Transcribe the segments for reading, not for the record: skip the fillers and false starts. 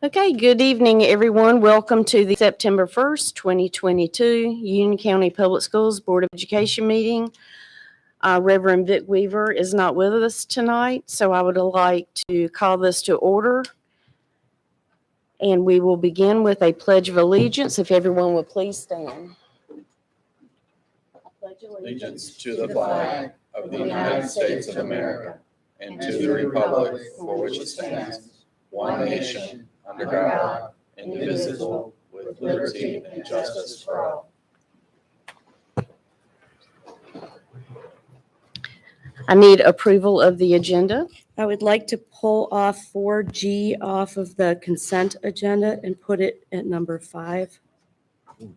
Okay, good evening, everyone. Welcome to the September 1st, 2022 Union County Public Schools Board of Education meeting. Reverend Vic Weaver is not with us tonight, so I would like to call this to order. And we will begin with a Pledge of Allegiance, if everyone would please stand. I pledge Allegiance to the flag of the United States of America and to the republic for which it stands, one nation, under God, indivisible, with liberty and justice for all. I need approval of the agenda. I would like to pull off 4G off of the consent agenda and put it at number 5. And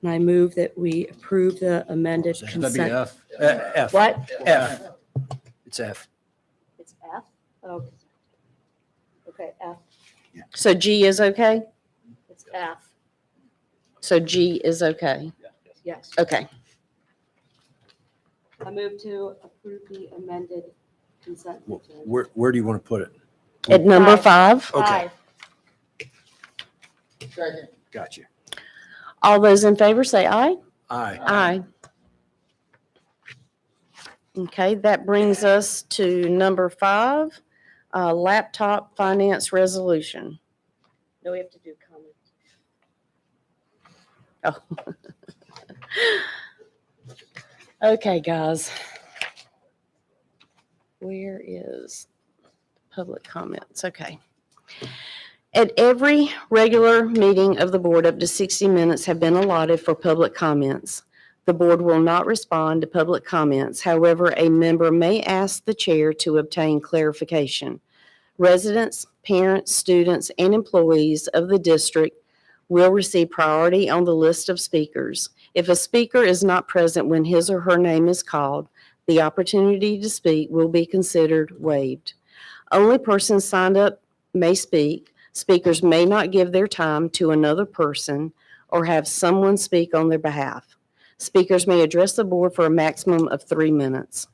I move that we approve the amended That'd be consent. F. F. What? F. It's F. It's F? Oh. Okay, F. Yeah. So G is okay? It's F. So G is okay? Yes. Okay. I move to approve the amended consent agenda. Where do you want to put it? At number 5? Okay. Gotcha. All those in favor say aye. Aye. Aye. Okay, that brings us to number 5, laptop finance resolution. No, we have to do comments. Oh. Okay, guys. Where is public comments? Okay. At every regular meeting of the board, up to 60 minutes have been allotted for public comments. The board will not respond to public comments. However, a member may ask the chair to obtain clarification. Residents, parents, students, and employees of the district will receive priority on the list of speakers. If a speaker is not present when his or her name is called, the opportunity to speak will be considered waived. Only persons signed up may speak. Speakers may not give their time to another person or have someone speak on their behalf. Speakers may address the board for a maximum of 3 minutes.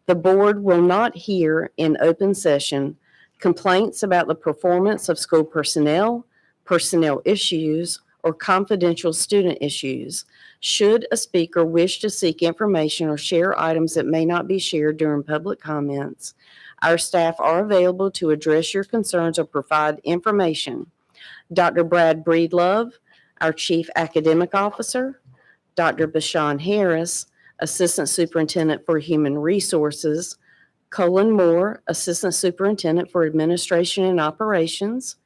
The board will not hear in open session complaints about the performance of school personnel, personnel issues, or confidential student issues. Should a speaker wish to seek information or share items that may not be shared during public comments, our staff are available to address your concerns or provide information. Dr. Brad Breedlove, our Chief Academic Officer, Dr. Bashan Harris, Assistant Superintendent for Human Resources, Colin Moore, Assistant Superintendent for Administration and Operations,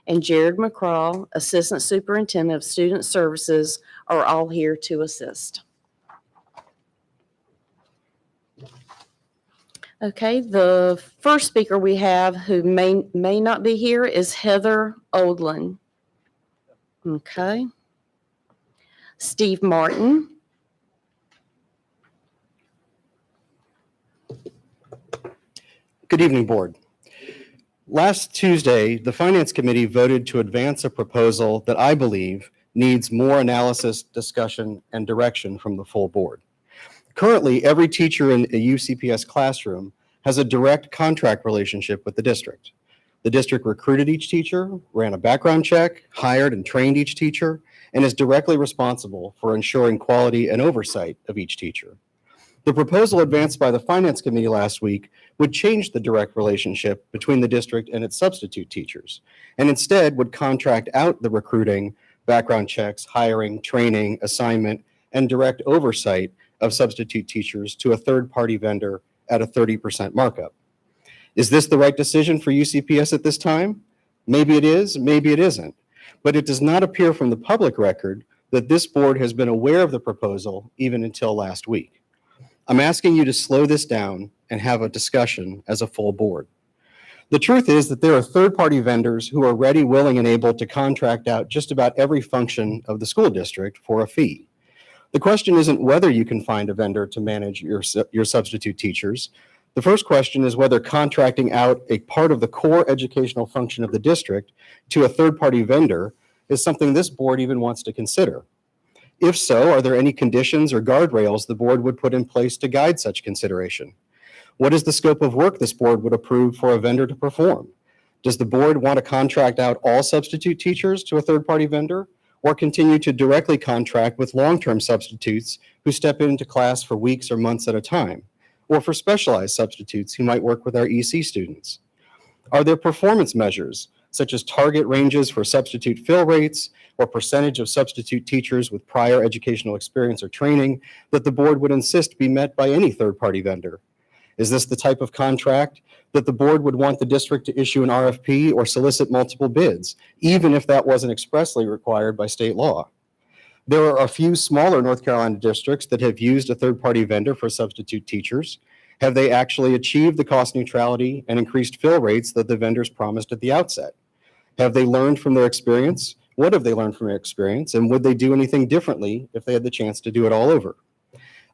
and Jared McCraw, Assistant Superintendent of Student Services, are all here to assist. Okay, the first speaker we have who may not be here is Heather Oldland. Okay. Steve Martin. Good evening, Board. Last Tuesday, the Finance Committee voted to advance a proposal that I believe needs more analysis, discussion, and direction from the full board. Currently, every teacher in a UCPS classroom has a direct contract relationship with the district. The district recruited each teacher, ran a background check, hired and trained each teacher, and is directly responsible for ensuring quality and oversight of each teacher. The proposal advanced by the Finance Committee last week would change the direct relationship between the district and its substitute teachers, and instead would contract out the recruiting, background checks, hiring, training, assignment, and direct oversight of substitute teachers to a third-party vendor at a 30% markup. Is this the right decision for UCPS at this time? Maybe it is, maybe it isn't. But it does not appear from the public record that this board has been aware of the proposal even until last week. I'm asking you to slow this down and have a discussion as a full board. The truth is that there are third-party vendors who are ready, willing, and able to contract out just about every function of the school district for a fee. The question isn't whether you can find a vendor to manage your substitute teachers. The first question is whether contracting out a part of the core educational function of the district to a third-party vendor is something this board even wants to consider. If so, are there any conditions or guardrails the board would put in place to guide such consideration? What is the scope of work this board would approve for a vendor to perform? Does the board want to contract out all substitute teachers to a third-party vendor, or continue to directly contract with long-term substitutes who step into class for weeks or months at a time, or for specialized substitutes who might work with our EC students? Are there performance measures, such as target ranges for substitute fill rates or percentage of substitute teachers with prior educational experience or training, that the board would insist be met by any third-party vendor? Is this the type of contract that the board would want the district to issue an RFP or solicit multiple bids, even if that wasn't expressly required by state law? There are a few smaller North Carolina districts that have used a third-party vendor for substitute teachers. Have they actually achieved the cost neutrality and increased fill rates that the vendors promised at the outset? Have they learned from their experience? What have they learned from their experience? And would they do anything differently if they had the chance to do it all over?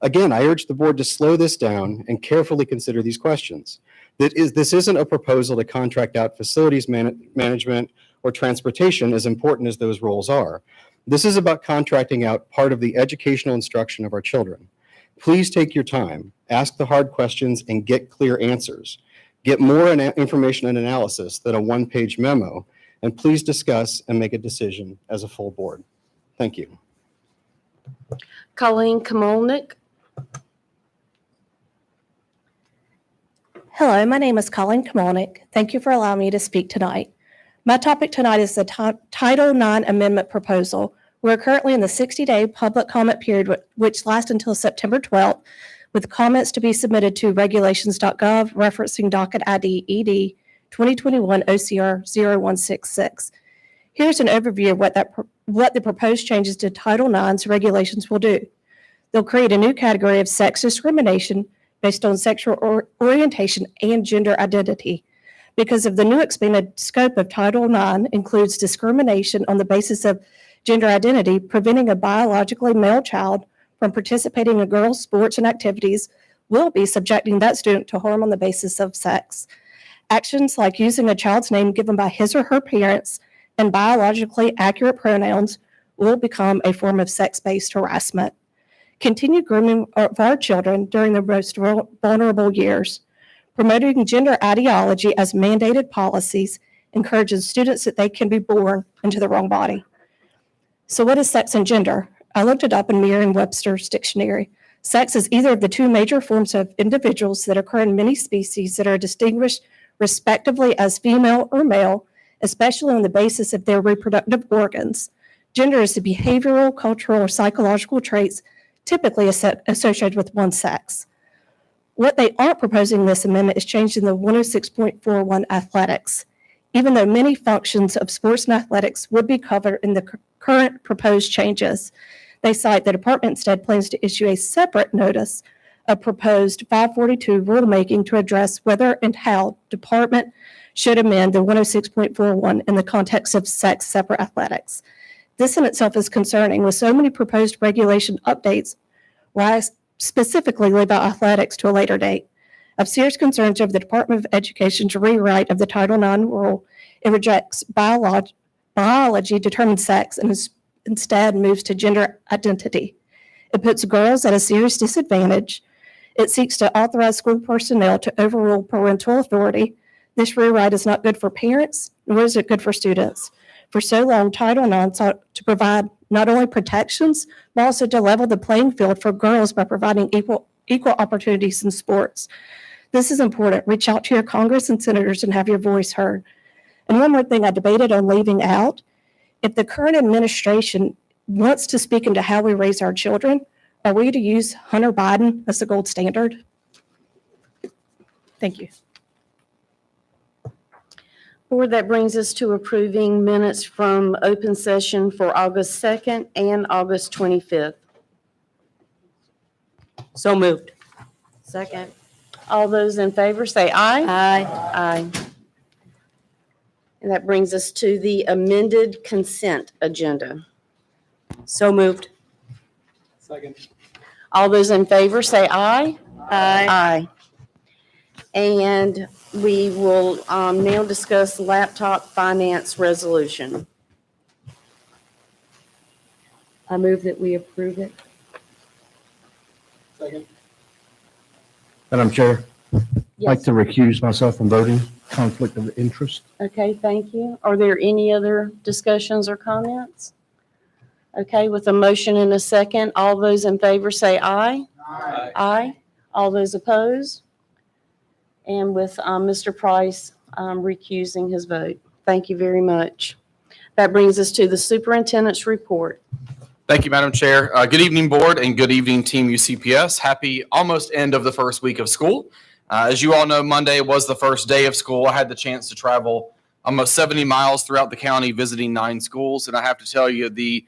Again, I urge the board to slow this down and carefully consider these questions. This isn't a proposal to contract out facilities management or transportation, as important as those roles are. This is about contracting out part of the educational instruction of our children. Please take your time, ask the hard questions, and get clear answers. Get more information and analysis than a one-page memo, and please discuss and make a decision as a full board. Thank you. Colleen Kamolnik. Hello, my name is Colleen Kamolnik. Thank you for allowing me to speak tonight. My topic tonight is the Title IX Amendment Proposal. We're currently in the 60-day public comment period, which lasts until September 12th, with comments to be submitted to regulations.gov referencing docket ID ED 2021 OCR 0166. Here's an overview of what the proposed changes to Title IX's regulations will do. They'll create a new category of sex discrimination based on sexual orientation and gender identity. Because of the new expanded scope of Title IX includes discrimination on the basis of gender identity, preventing a biologically male child from participating in girls' sports and activities will be subjecting that student to harm on the basis of sex. Actions like using a child's name given by his or her parents and biologically accurate pronouns will become a form of sex-based harassment. Continued grooming of our children during their most vulnerable years. Promoting gender ideology as mandated policies encourages students that they can be born into the wrong body. So what is sex and gender? I looked it up in Merriam-Webster's dictionary. Sex is either of the two major forms of individuals that occur in many species that are distinguished respectively as female or male, especially on the basis of their reproductive organs. Gender is the behavioral, cultural, or psychological traits typically associated with one sex. What they aren't proposing in this amendment is changing the 106.41 athletics. Even though many functions of sports and athletics would be covered in the current proposed changes, they cite the department instead plans to issue a separate notice of proposed 542 rulemaking to address whether and how department should amend the 106.41 in the context of sex-separate athletics. This in itself is concerning, with so many proposed regulation updates, why I specifically leave out athletics to a later date. I have serious concerns over the Department of Education's rewrite of the Title IX rule. It rejects biology-determined sex and instead moves to gender identity. It puts girls at a serious disadvantage. It seeks to authorize school personnel to overrule parental authority. This rewrite is not good for parents, nor is it good for students. For so long, Title IX sought to provide not only protections, but also to level the playing field for girls by providing equal opportunities in sports. This is important. Reach out to your Congress and senators and have your voice heard. And one more thing I debated on leaving out, if the current administration wants to speak into how we raise our children, are we to use Hunter Biden as the gold standard? Thank you. Board, that brings us to approving minutes from open session for August 2nd and August 25th. So moved. Second. All those in favor say aye. Aye. Aye. And that brings us to the amended consent agenda. So moved. Second. All those in favor say aye. Aye. Aye. And we will now discuss laptop finance resolution. I move that we approve it. Second. Madam Chair, I'd like to recuse myself from voting. conflict of interest. Okay, thank you. Are there any other discussions or comments? Okay, with a motion and a second, all those in favor say aye. Aye. Aye. All those opposed? And with Mr. Price recusing his vote. Thank you very much. That brings us to the superintendent's report. Thank you, Madam Chair. Good evening, Board, and good evening, Team UCPS. Happy almost end of the first week of school. As you all know, Monday was the first day of school. I had the chance to travel almost 70 miles throughout the county visiting 9 schools, and I have to tell you, the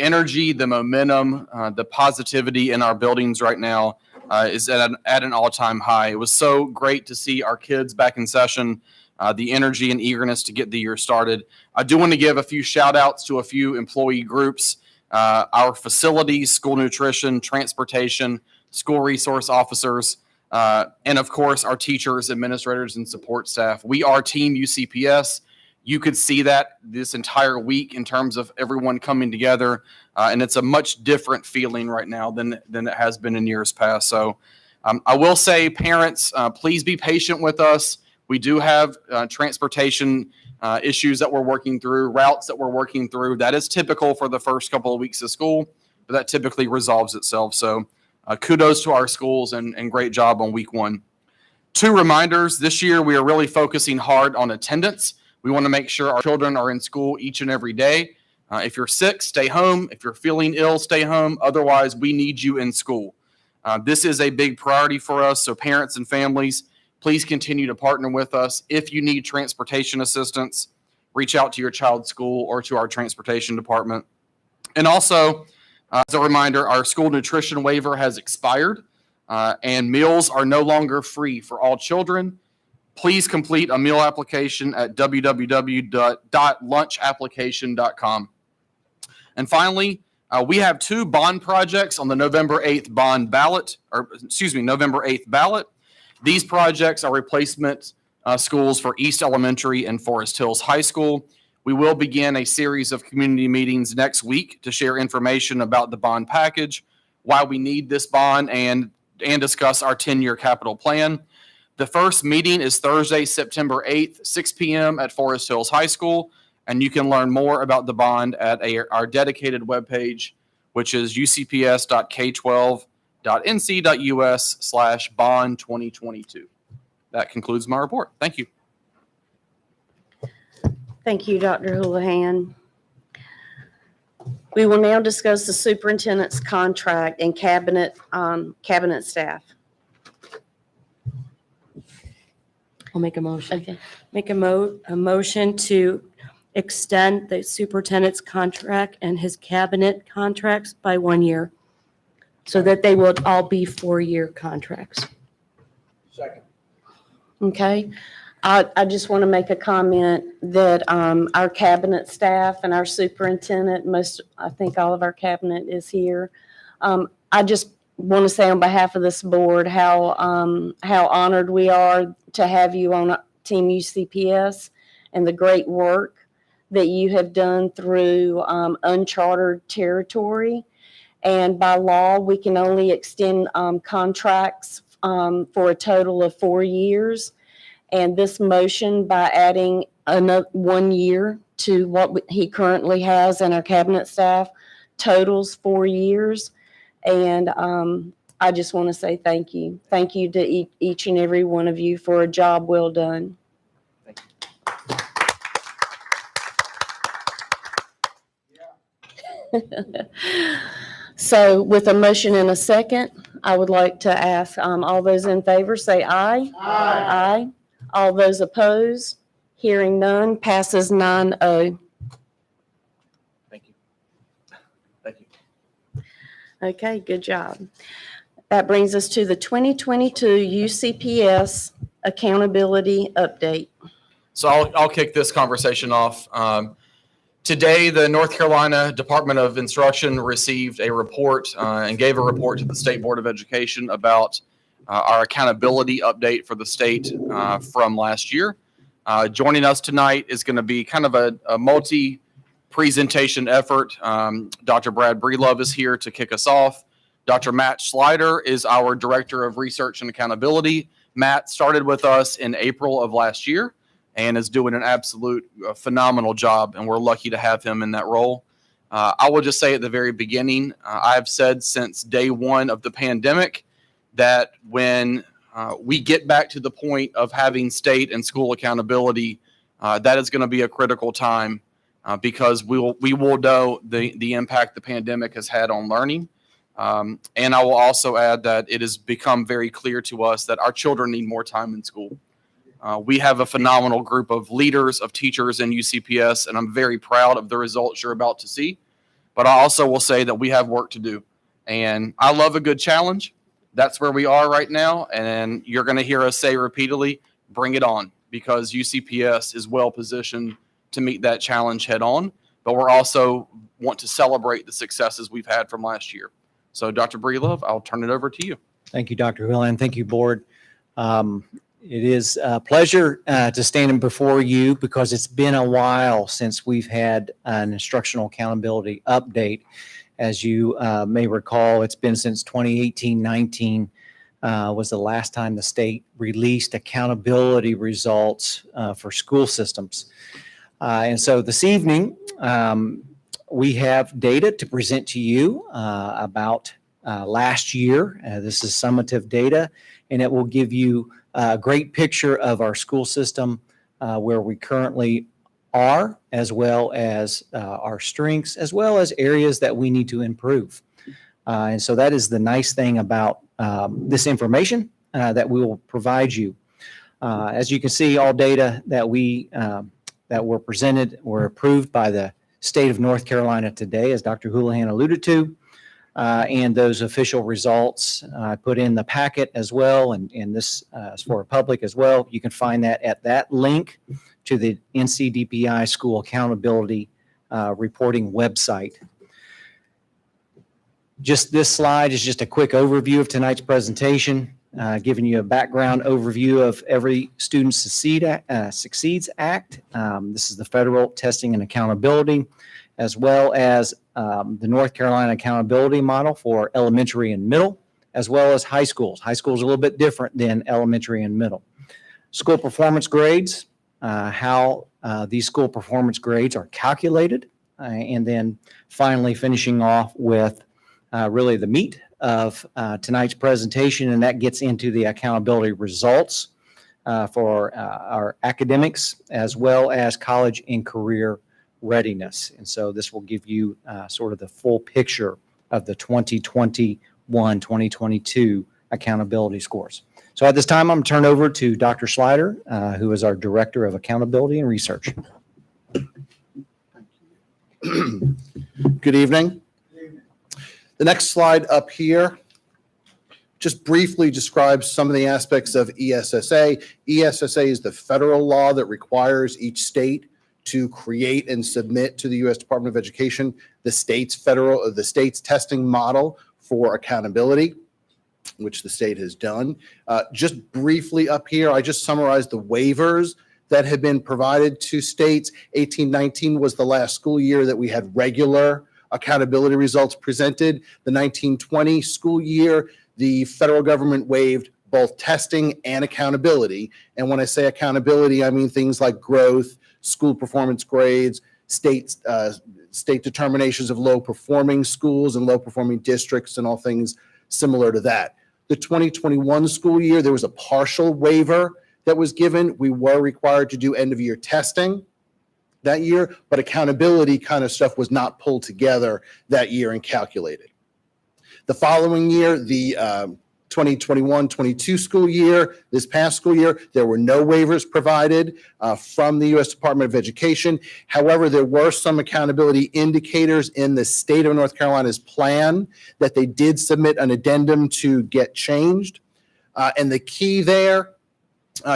energy, the momentum, the positivity in our buildings right now is at an all-time high. It was so great to see our kids back in session, the energy and eagerness to get the year started. I do want to give a few shout-outs to a few employee groups. Our facilities, school nutrition, transportation, school resource officers, and of course, our teachers, administrators, and support staff. We are Team UCPS. You could see that this entire week in terms of everyone coming together, and it's a much different feeling right now than it has been in years past. So I will say, parents, please be patient with us. We do have transportation issues that we're working through, routes that we're working through. That is typical for the first couple of weeks of school, but that typically resolves itself. So kudos to our schools and great job on week 1. 2 reminders. This year, we are really focusing hard on attendance. We want to make sure our children are in school each and every day. If you're sick, stay home. If you're feeling ill, stay home. Otherwise, we need you in school. This is a big priority for us. So parents and families, please continue to partner with us. If you need transportation assistance, reach out to your child's school or to our transportation department. And also, as a reminder, our school nutrition waiver has expired, and meals are no longer free for all children. Please complete a meal application at www.lunchapplication.com. And finally, we have 2 bond projects on the November 8th ballot. These projects are replacement schools for East Elementary and Forest Hills High School. We will begin a series of community meetings next week to share information about the bond package, why we need this bond, and discuss our 10-year capital plan. The first meeting is Thursday, September 8th, 6 p.m. at Forest Hills High School, and you can learn more about the bond at our dedicated webpage, which is ucps.k12.nc.us/bond2022. That concludes my report. Thank you. Thank you, Dr. Houlihan. We will now discuss the superintendent's contract and cabinet staff. I'll make a motion. Okay. Make a motion to extend the superintendent's contract and his cabinet contracts by 1 year so that they will all be 4-year contracts. Second. Okay. I just want to make a comment that our cabinet staff and our superintendent, I think all of our cabinet is here. I just want to say on behalf of this board how honored we are to have you on Team UCPS and the great work that you have done through uncharted territory. And by law, we can only extend contracts for a total of 4 years. And this motion, by adding another 1 year to what he currently has in our cabinet staff, totals 4 years. And I just want to say thank you. Thank you to each and every one of you for a job well done. Thank you. So with a motion and a second, I would like to ask all those in favor say aye. Aye. Aye. All those opposed, hearing none, passes 9-0. Thank you. Thank you. Okay, good job. That brings us to the 2022 UCPS accountability update. So I'll kick this conversation off. Today, the North Carolina Department of Instruction received a report and gave a report to the State Board of Education about our accountability update for the state from last year. Joining us tonight is going to be kind of a multi-presentation effort. Dr. Brad Breelove is here to kick us off. Dr. Matt Slider is our Director of Research and Accountability. Matt started with us in April of last year. and is doing an absolute phenomenal job, and we're lucky to have him in that role. I will just say at the very beginning, I've said since day one of the pandemic that when we get back to the point of having state and school accountability, that is going to be a critical time because we will know the impact the pandemic has had on learning. And I will also add that it has become very clear to us that our children need more time in school. We have a phenomenal group of leaders, of teachers in UCPS, and I'm very proud of the results you're about to see. But I also will say that we have work to do. And I love a good challenge. That's where we are right now. And you're going to hear us say repeatedly, bring it on, because UCPS is well positioned to meet that challenge head on. But we're also want to celebrate the successes we've had from last year. So Dr. Breedlove, I'll turn it over to you. Thank you, Dr. Houlihan. Thank you, Board. It is a pleasure to stand in before you because it's been a while since we've had an instructional accountability update. As you may recall, it's been since 2018-19 was the last time the state released accountability results for school systems. And so this evening, we have data to present to you about last year. This is summative data, and it will give you a great picture of our school system, where we currently are, as well as our strengths, as well as areas that we need to improve. And so that is the nice thing about this information that we will provide you. As you can see, all data that were presented were approved by the state of North Carolina today, as Dr. Houlihan alluded to. And those official results I put in the packet as well, and this is for the public as well. You can find that at that link to the NCDPI School Accountability Reporting website. Just this slide is just a quick overview of tonight's presentation, giving you a background overview of Every Student Succeeds Act. This is the federal testing and accountability, as well as the North Carolina accountability model for elementary and middle, as well as high schools. High schools are a little bit different than elementary and middle. School performance grades, how these school performance grades are calculated, and then finally finishing off with really the meat of tonight's presentation, and that gets into the accountability results for our academics, as well as college and career readiness. And so this will give you sort of the full picture of the 2021-2022 accountability scores. So at this time, I'm going to turn over to Dr. Slider, who is our Director of Accountability and Research. Good evening. The next slide up here just briefly describes some of the aspects of ESSA. ESSA is the federal law that requires each state to create and submit to the U.S. Department of Education the state's testing model for accountability, which the state has done. Just briefly up here, I just summarized the waivers that have been provided to states. 18-19 was the last school year that we had regular accountability results presented. The 19-20 school year, the federal government waived both testing and accountability. And when I say accountability, I mean things like growth, school performance grades, state determinations of low performing schools and low performing districts, and all things similar to that. The 2021 school year, there was a partial waiver that was given. We were required to do end of year testing that year, but accountability kind of stuff was not pulled together that year and calculated. The following year, the 2021-22 school year, this past school year, there were no waivers provided from the U.S. Department of Education. However, there were some accountability indicators in the state of North Carolina's plan that they did submit an addendum to get changed. And the key there,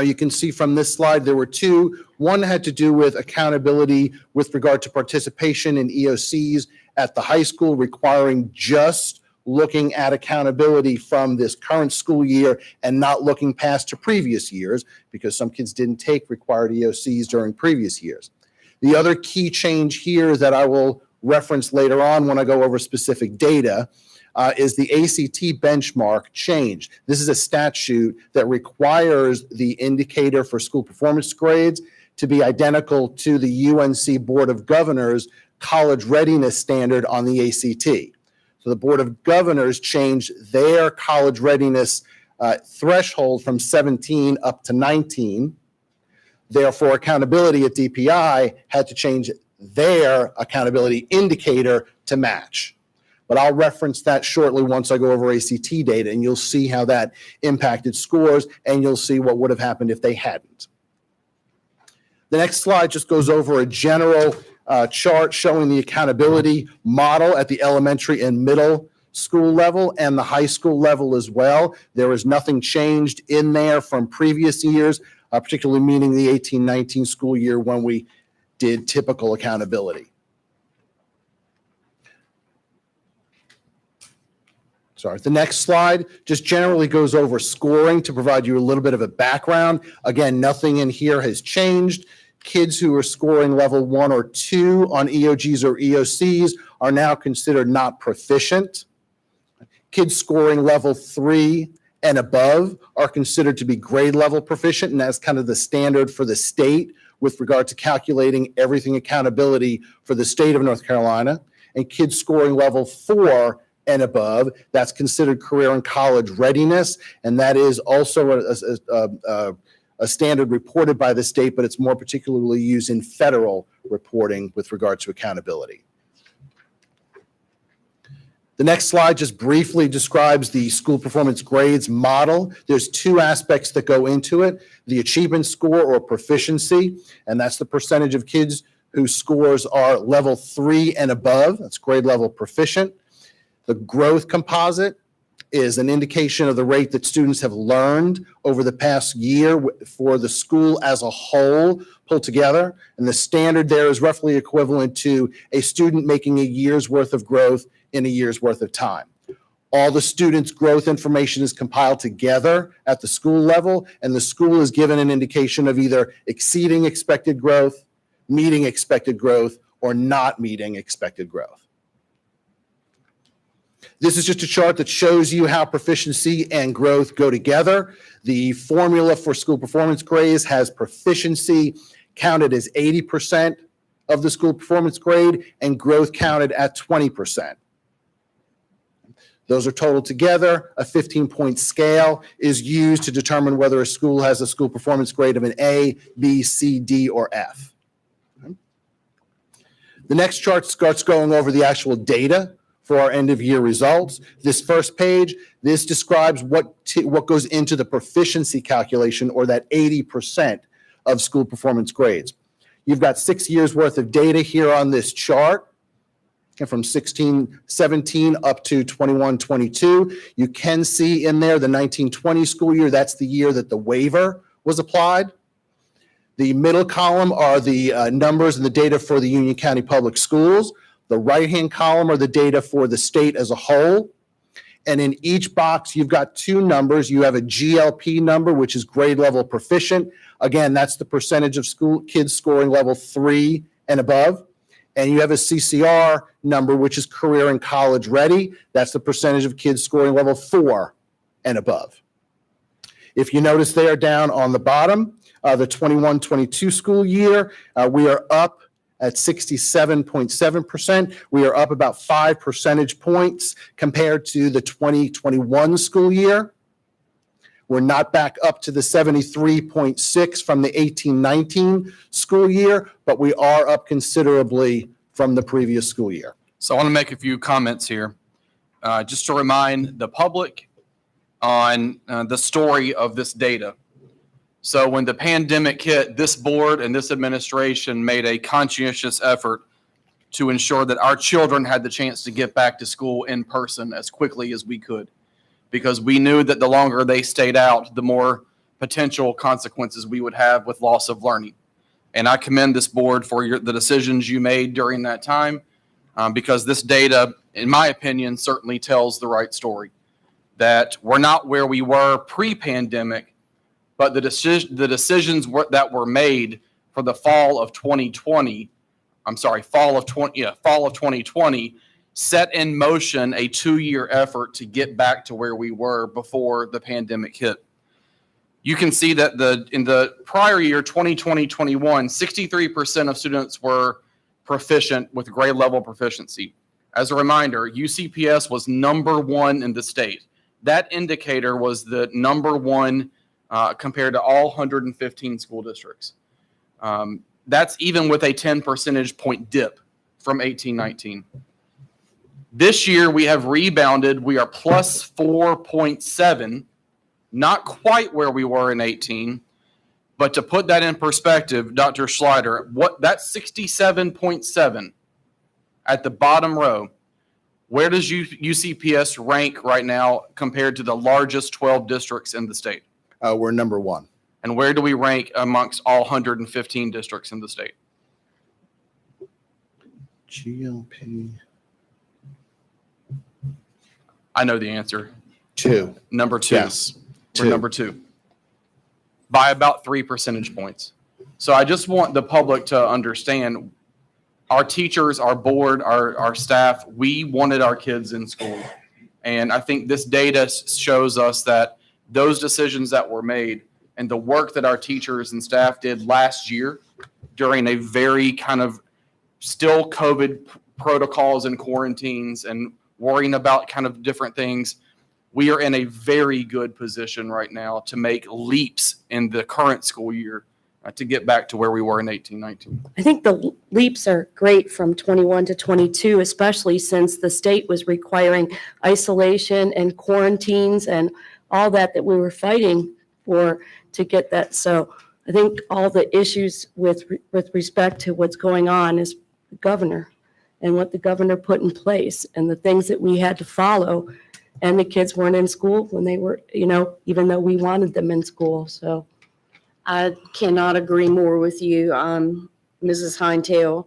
you can see from this slide, there were two. One had to do with accountability with regard to participation in EOCs at the high school, requiring just looking at accountability from this current school year and not looking past to previous years, because some kids didn't take required EOCs during previous years. The other key change here that I will reference later on when I go over specific data is the ACT benchmark change. This is a statute that requires the indicator for school performance grades to be identical to the UNC Board of Governors college readiness standard on the ACT. So the Board of Governors changed their college readiness threshold from 17 up to 19. Therefore, accountability at DPI had to change their accountability indicator to match. But I'll reference that shortly once I go over ACT data, and you'll see how that impacted scores, and you'll see what would have happened if they hadn't. The next slide just goes over a general chart showing the accountability model at the elementary and middle school level and the high school level as well. There is nothing changed in there from previous years, particularly meaning the 18-19 school year when we did typical accountability. Sorry, the next slide just generally goes over scoring to provide you a little bit of a background. Again, nothing in here has changed. Kids who are scoring level 1 or 2 on EOGs or EOCs are now considered not proficient. Kids scoring level 3 and above are considered to be grade level proficient, and that's kind of the standard for the state with regard to calculating everything accountability for the state of North Carolina. And kids scoring level 4 and above, that's considered career and college readiness, and that is also a standard reported by the state, but it's more particularly used in federal reporting with regard to accountability. The next slide just briefly describes the school performance grades model. There's two aspects that go into it: the achievement score or proficiency, and that's the percentage of kids whose scores are level 3 and above. That's grade level proficient. The growth composite is an indication of the rate that students have learned over the past year for the school as a whole pulled together. And the standard there is roughly equivalent to a student making a year's worth of growth in a year's worth of time. All the students' growth information is compiled together at the school level, and the school is given an indication of either exceeding expected growth, meeting expected growth, or not meeting expected growth. This is just a chart that shows you how proficiency and growth go together. The formula for school performance grades has proficiency counted as 80% of the school performance grade and growth counted at 20%. Those are totaled together. A 15-point scale is used to determine whether a school has a school performance grade of an A, B, C, D, or F. The next chart starts going over the actual data for our end-of-year results. This first page, this describes what goes into the proficiency calculation, or that 80% of school performance grades. You've got 6 years worth of data here on this chart, from 16-17 up to 21-22. You can see in there the 19-20 school year. That's the year that the waiver was applied. The middle column are the numbers and the data for the Union County Public Schools. The right-hand column are the data for the state as a whole. And in each box, you've got two numbers. You have a GLP number, which is grade level proficient. Again, that's the percentage of school kids scoring level 3 and above. And you have a CCR number, which is career and college ready. That's the percentage of kids scoring level 4 and above. If you notice there down on the bottom, the 21-22 school year, we are up at 67.7%. We are up about 5 percentage points compared to the 2021 school year. We're not back up to the 73.6 from the 18-19 school year, but we are up considerably from the previous school year. So I want to make a few comments here, just to remind the public on the story of this data. So when the pandemic hit, this board and this administration made a conscientious effort to ensure that our children had the chance to get back to school in person as quickly as we could, because we knew that the longer they stayed out, the more potential consequences we would have with loss of learning. And I commend this board for the decisions you made during that time, because this data, in my opinion, certainly tells the right story, that we're not where we were pre-pandemic, but the decisions that were made for the fall of 2020 set in motion a 2-year effort to get back to where we were before the pandemic hit. you can see that in the prior year, 2020-21, 63% of students were proficient with grade level proficiency. As a reminder, UCPS was number one in the state. That indicator was the number one compared to all 115 school districts. That's even with a 10 percentage point dip from 18-19. This year, we have rebounded. We are plus 4.7, not quite where we were in 18. But to put that in perspective, Dr. Schleider, that's 67.7 at the bottom row. Where does UCPS rank right now compared to the largest 12 districts in the state? We're number one. And where do we rank amongst all 115 districts in the state? GLP I know the answer. 2. Number 2. Yes. We're number 2 by about 3 percentage points. So I just want the public to understand, our teachers, our board, our staff, we wanted our kids in school. And I think this data shows us that those decisions that were made and the work that our teachers and staff did last year during a very kind of still COVID protocols and quarantines and worrying about kind of different things, we are in a very good position right now to make leaps in the current school year to get back to where we were in 18-19. I think the leaps are great from 21 to 22, especially since the state was requiring isolation and quarantines and all that we were fighting for to get that. So I think all the issues with respect to what's going on is the governor and what the governor put in place and the things that we had to follow. And the kids weren't in school when they were, even though we wanted them in school. So I cannot agree more with you, Mrs. Heintel.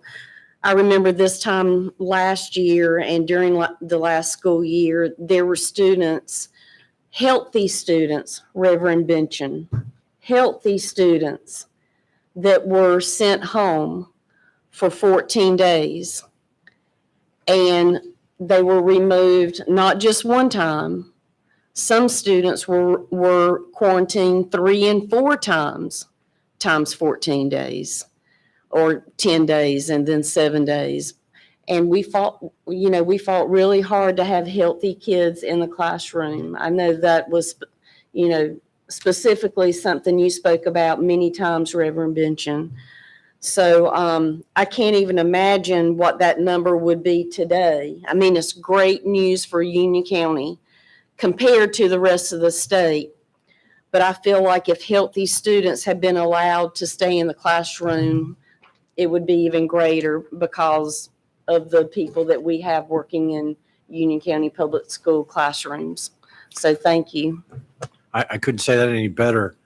I remember this time last year and during the last school year, there were students, healthy students, Reverend Benchen, healthy students that were sent home for 14 days. And they were removed not just one time. Some students were quarantined 3 and 4 times 14 days, or 10 days and then 7 days. And we fought really hard to have healthy kids in the classroom. I know that was, specifically something you spoke about many times, Reverend Benchen. So I can't even imagine what that number would be today. I mean, it's great news for Union County compared to the rest of the state. But I feel like if healthy students had been allowed to stay in the classroom, it would be even greater because of the people that we have working in Union County Public School classrooms. So thank you. I couldn't say that any better.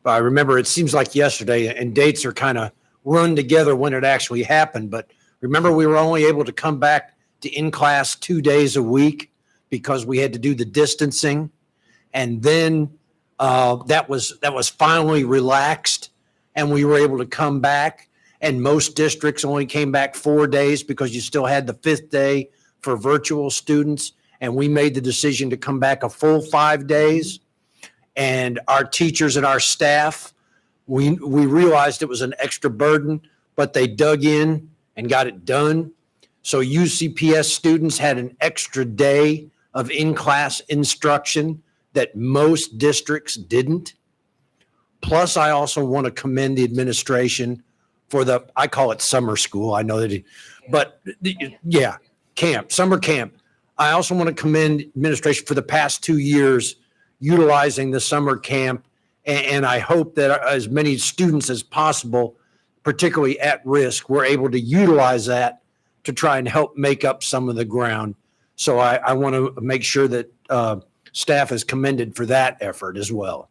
But I remember it seems like yesterday, and dates are kind of run together when it actually happened. But remember, we were only able to come back to in-class 2 days a week because we had to do the distancing. And then that was finally relaxed, and we were able to come back. And most districts only came back 4 days because you still had the 5th day for virtual students. And we made the decision to come back a full 5 days. And our teachers and our staff, we realized it was an extra burden, but they dug in and got it done. So UCPS students had an extra day of in-class instruction that most districts didn't. Plus, I also want to commend the administration for I call it summer school. I know that, summer camp. I also want to commend administration for the past 2 years utilizing the summer camp. And I hope that as many students as possible, particularly at risk, were able to utilize that to try and help make up some of the ground. So I want to make sure that staff is commended for that effort as well.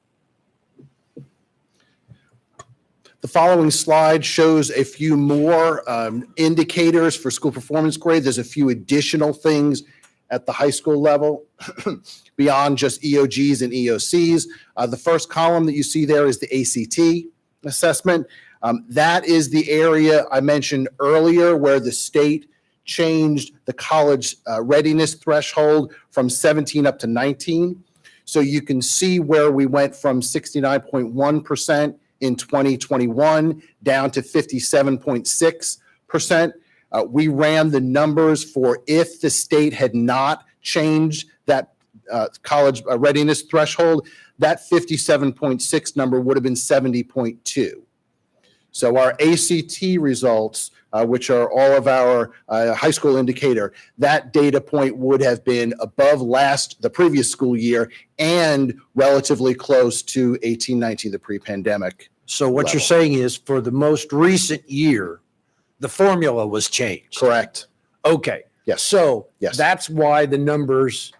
The following slide shows a few more indicators for school performance grade. There's a few additional things at the high school level beyond just EOGs and EOCs. The first column that you see there is the ACT assessment. That is the area I mentioned earlier where the state changed the college readiness threshold from 17 up to 19. So you can see where we went from 69.1% in 2021 down to 57.6%. We ran the numbers for if the state had not changed that college readiness threshold, that 57.6 number would have been 70.2. So our ACT results, which are all of our high school indicator, that data point would have been above the previous school year and relatively close to 18-19, the pre-pandemic. So what you're level. saying is for the most recent year, the formula was changed. Correct. Okay. Yes. So Yes. that's why the numbers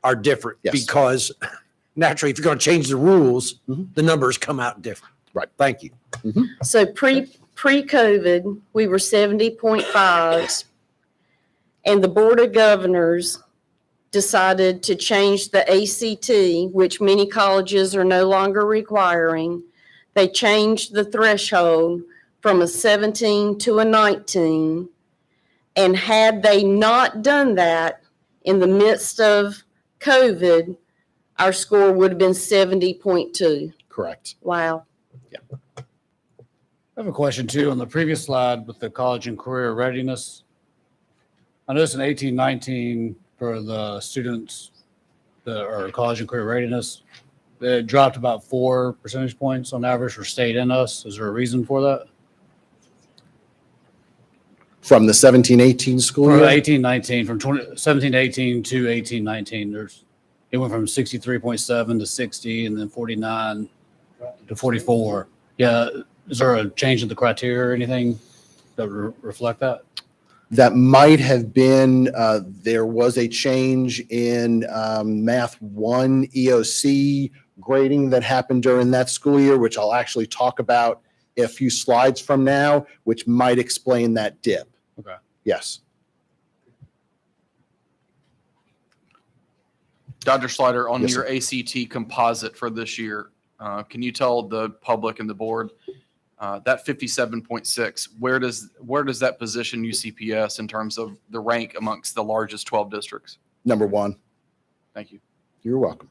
are different. Yes. Because naturally, if you're going to change the rules, Mhm. the numbers come out different. Right. Thank you. So pre-COVID, we were 70.5s, and the Board of Governors decided to change the ACT, which many colleges are no longer requiring. They changed the threshold from a 17 to a 19. And had they not done that in the midst of COVID, our score would have been 70.2. Correct. Wow. I have a question too, on the previous slide with the college and career readiness. I noticed in 18-19 for the students that are college and career readiness, it dropped about 4 percentage points on average for state in us. Is there a reason for that? From the 17-18 school For year? 18-19, from 17-18 to 18-19, it went from 63.7 to 60 and then 49 to 44. Yeah. Is there a change in the criteria or anything that reflect that? That might have been, there was a change in Math 1 EOC grading that happened during that school year, which I'll actually talk about a few slides from now, which might explain that dip. Okay. Yes. Dr. Slider, on Yes, your ACT composite for this year, can you tell the public and the board that 57.6, where does that position UCPS in terms of the rank amongst the largest 12 districts? Number 1. Thank you. You're welcome.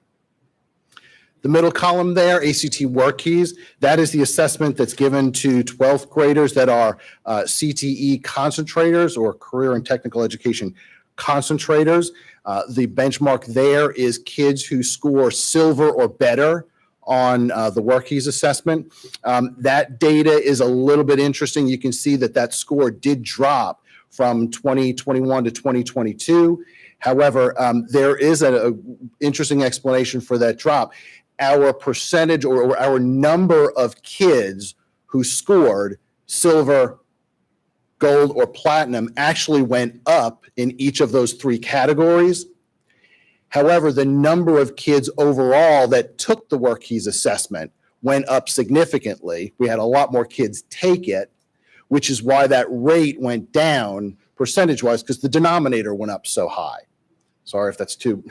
The middle column there, ACT work keys, that is the assessment that's given to 12th graders that are CTE concentrators or career and technical education concentrators. The benchmark there is kids who score silver or better on the work keys assessment. That data is a little bit interesting. You can see that score did drop from 2021 to 2022. However, there is an interesting explanation for that drop. Our percentage or our number of kids who scored silver, gold, or platinum actually went up in each of those 3 categories. However, the number of kids overall that took the work keys assessment went up significantly. We had a lot more kids take it, which is why that rate went down percentage-wise, because the denominator went up so high. Sorry if that's too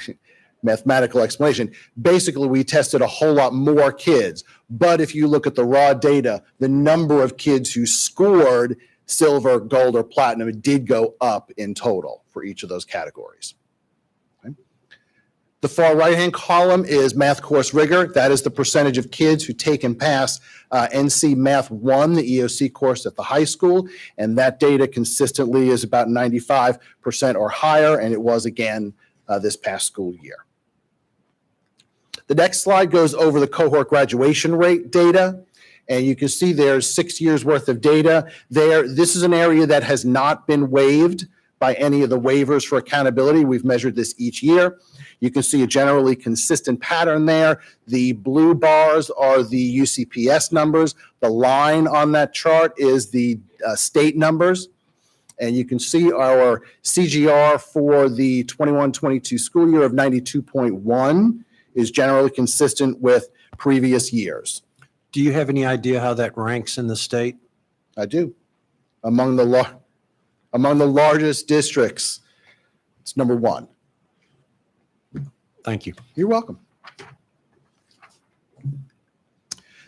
mathematical explanation. Basically, we tested a whole lot more kids. But if you look at the raw data, the number of kids who scored silver, gold, or platinum, it did go up in total for each of those categories. Okay. The far right-hand column is math course rigor. That is the percentage of kids who take and pass NC Math 1, the EOC course at the high school. And that data consistently is about 95% or higher, and it was again this past school year. The next slide goes over the cohort graduation rate data. And you can see there's 6 years worth of data there. This is an area that has not been waived by any of the waivers for accountability. We've measured this each year. You can see a generally consistent pattern there. The blue bars are the UCPS numbers. The line on that chart is the state numbers. And you can see our CGR for the 21-22 school year of 92.1 is generally consistent with previous years. Do you have any idea how that ranks in the state? I do. Among the largest districts, it's number 1. Thank you. You're welcome.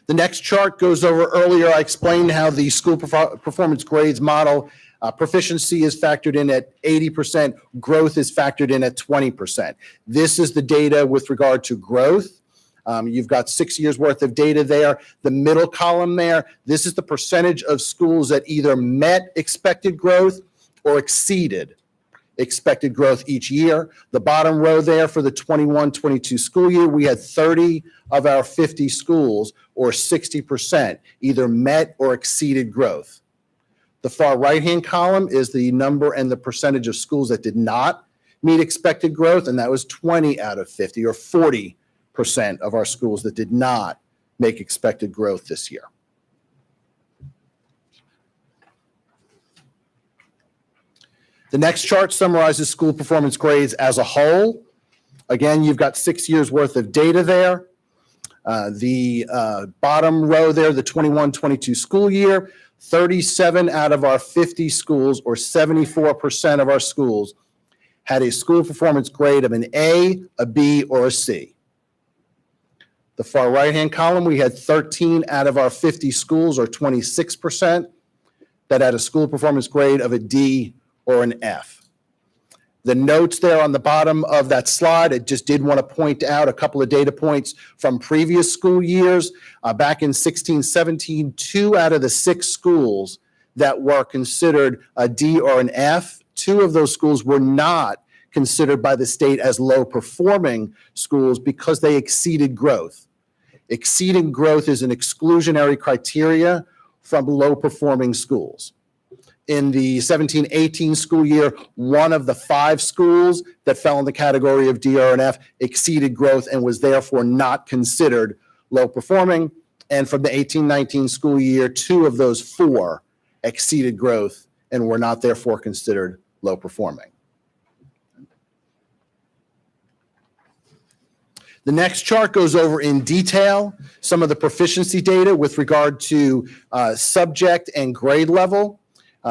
The next chart goes over earlier. I explained how the school performance grades model proficiency is factored in at 80%, growth is factored in at 20%. This is the data with regard to growth. You've got 6 years worth of data there. The middle column there, this is the percentage of schools that either met expected growth or exceeded expected growth each year. The bottom row there for the 21-22 school year, we had 30 of our 50 schools, or 60%, either met or exceeded growth. The far right-hand column is the number and the percentage of schools that did not meet expected growth, and that was 20 out of 50, or 40% of our schools that did not make expected growth this year. The next chart summarizes school performance grades as a whole. Again, you've got 6 years worth of data there. The bottom row there, the 21-22 school year, 37 out of our 50 schools, or 74% of our schools, had a school performance grade of an A, a B, or a C. The far right-hand column, we had 13 out of our 50 schools, or 26%, that had a school performance grade of a D or an F. The notes there on the bottom of that slide, I just did want to point out a couple of data points from previous school years. Back in 16-17, 2 out of the 6 schools that were considered a D or an F, 2 of those schools were not considered by the state as low-performing schools because they exceeded growth. Exceeding growth is an exclusionary criteria from low-performing schools. In the 17-18 school year, 1 of the 5 schools that fell in the category of D or an F exceeded growth and was therefore not considered low-performing. And from the 18-19 school year, 2 of those 4 exceeded growth and were not therefore considered low-performing. The next chart goes over in detail some of the proficiency data with regard to subject and grade level.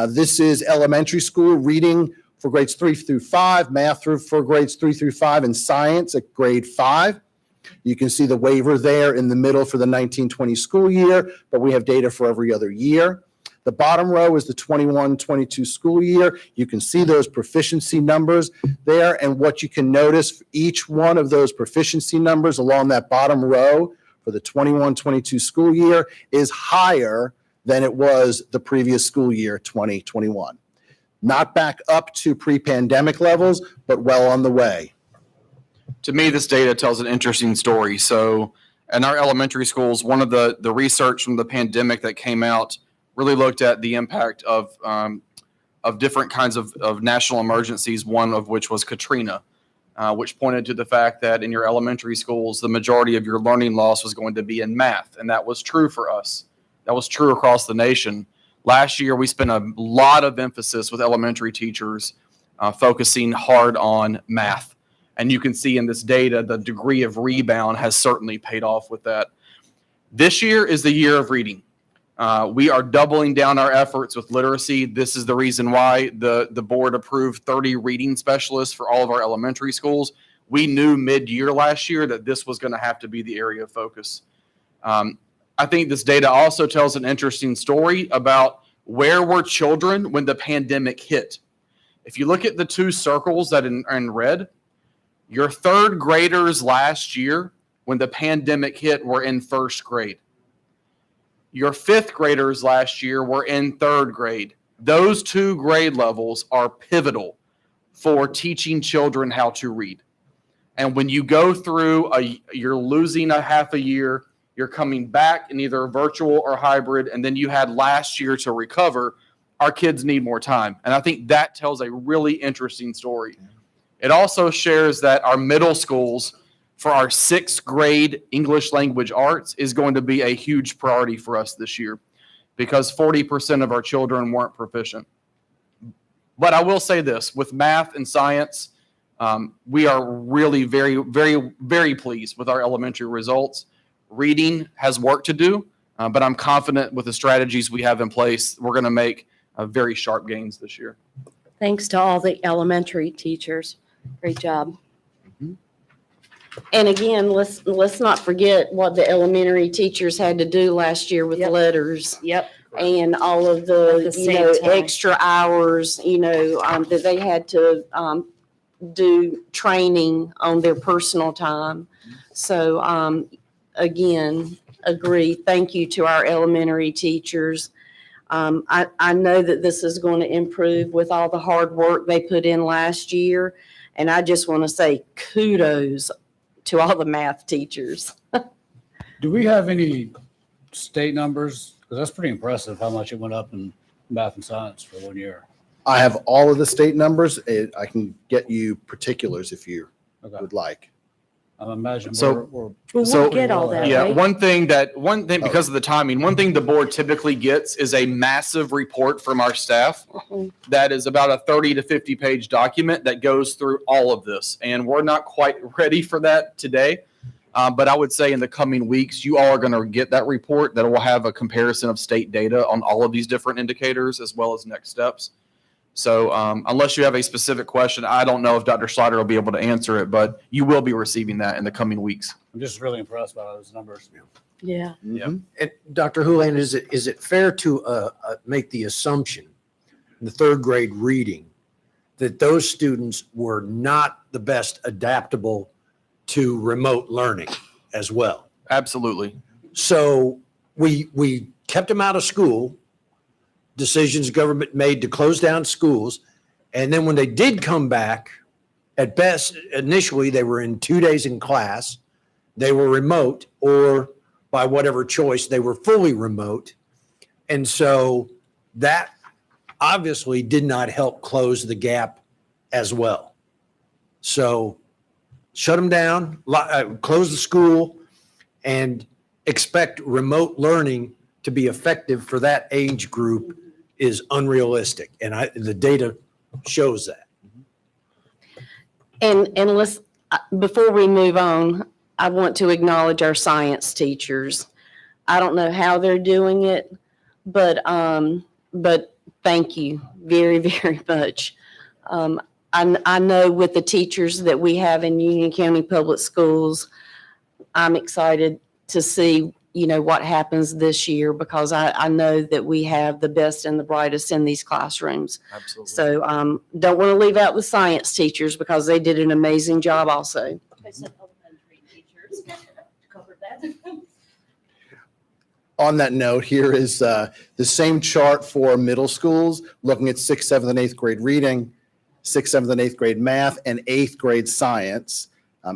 This is elementary school reading for grades 3 through 5, math for grades 3 through 5, and science at grade 5. You can see the waiver there in the middle for the 19-20 school year, but we have data for every other year. The bottom row is the 21-22 school year. You can see those proficiency numbers there, and what you can notice, each one of those proficiency numbers along that bottom row for the 21-22 school year is higher than it was the previous school year, 2021. Not back up to pre-pandemic levels, but well on the way. To me, this data tells an interesting story. So in our elementary schools, one of the research from the pandemic that came out really looked at the impact of different kinds of national emergencies, one of which was Katrina, which pointed to the fact that in your elementary schools, the majority of your learning loss was going to be in math. And that was true for us. That was true across the nation. Last year, we spent a lot of emphasis with elementary teachers focusing hard on math. And you can see in this data, the degree of rebound has certainly paid off with that. This year is the year of reading. We are doubling down our efforts with literacy. This is the reason why the board approved 30 reading specialists for all of our elementary schools. We knew mid-year last year that this was going to have to be the area of focus. I think this data also tells an interesting story about where were children when the pandemic hit. If you look at the 2 circles that are in red, your 3rd graders last year when the pandemic hit were in 1st grade. Your 5th graders last year were in 3rd grade. Those 2 grade levels are pivotal for teaching children how to read. And when you go through you're losing a half a year, you're coming back in either virtual or hybrid, and then you had last year to recover, our kids need more time. And I think that tells a really interesting story. It also shares that our middle schools, for our 6th grade English language arts, is going to be a huge priority for us this year because 40% of our children weren't proficient. But I will say this, with math and science, we are really very, very, very pleased with our elementary results. Reading has work to do, but I'm confident with the strategies we have in place, we're going to make very sharp gains this year. Thanks to all the elementary teachers. Great job. And again, let's not forget what the elementary teachers had to do last year with Yep. letters Yep. and all of At the, the you know, same time. extra hours, that they had to, do training on their personal time. So, again, agree. Thank you to our elementary teachers. I know that this is going to improve with all the hard work they put in last year. And I just want to say kudos to all the math teachers. Do we have any state numbers? Because that's pretty impressive how much it went up in math and science for 1 year. I have all of the state numbers. I can get you particulars if you Okay. would like. I imagine So- we're Well, So- we'll get all that, Yeah, right? one thing because of the timing, one thing the board typically gets is a massive report from our staff that is about a 30 to 50 page document that goes through all of this. And we're not quite ready for that today. But I would say in the coming weeks, you all are going to get that report that will have a comparison of state data on all of these different indicators as well as next steps. So unless you have a specific question, I don't know if Dr. Slider will be able to answer it, but you will be receiving that in the coming weeks. I'm just really impressed by those numbers. Yeah. Yeah. And Dr. Houlihan, is it fair to make the assumption in the third grade reading that those students were not the best adaptable to remote learning as well? Absolutely. So we kept them out of school, decisions government made to close down schools. And then when they did come back, at best, initially, they were in 2 days in class. They were remote, or by whatever choice, they were fully remote. And so that obviously did not help close the gap as well. So shut them down, close the school, and expect remote learning to be effective for that age group is unrealistic. And the data shows that. And let's, before we move on, I want to acknowledge our science teachers. I don't know how they're doing it, but thank you very, very much. I know with the teachers that we have in Union County Public Schools, I'm excited to see, what happens this year because I know that we have the best and the brightest in these classrooms. Absolutely. So don't want to leave out the science teachers because they did an amazing job also. I said elementary teachers. Covered that. On that note, here is the same chart for middle schools, looking at 6th, 7th, and 8th grade reading, 6th, 7th, and 8th grade math, and 8th grade science.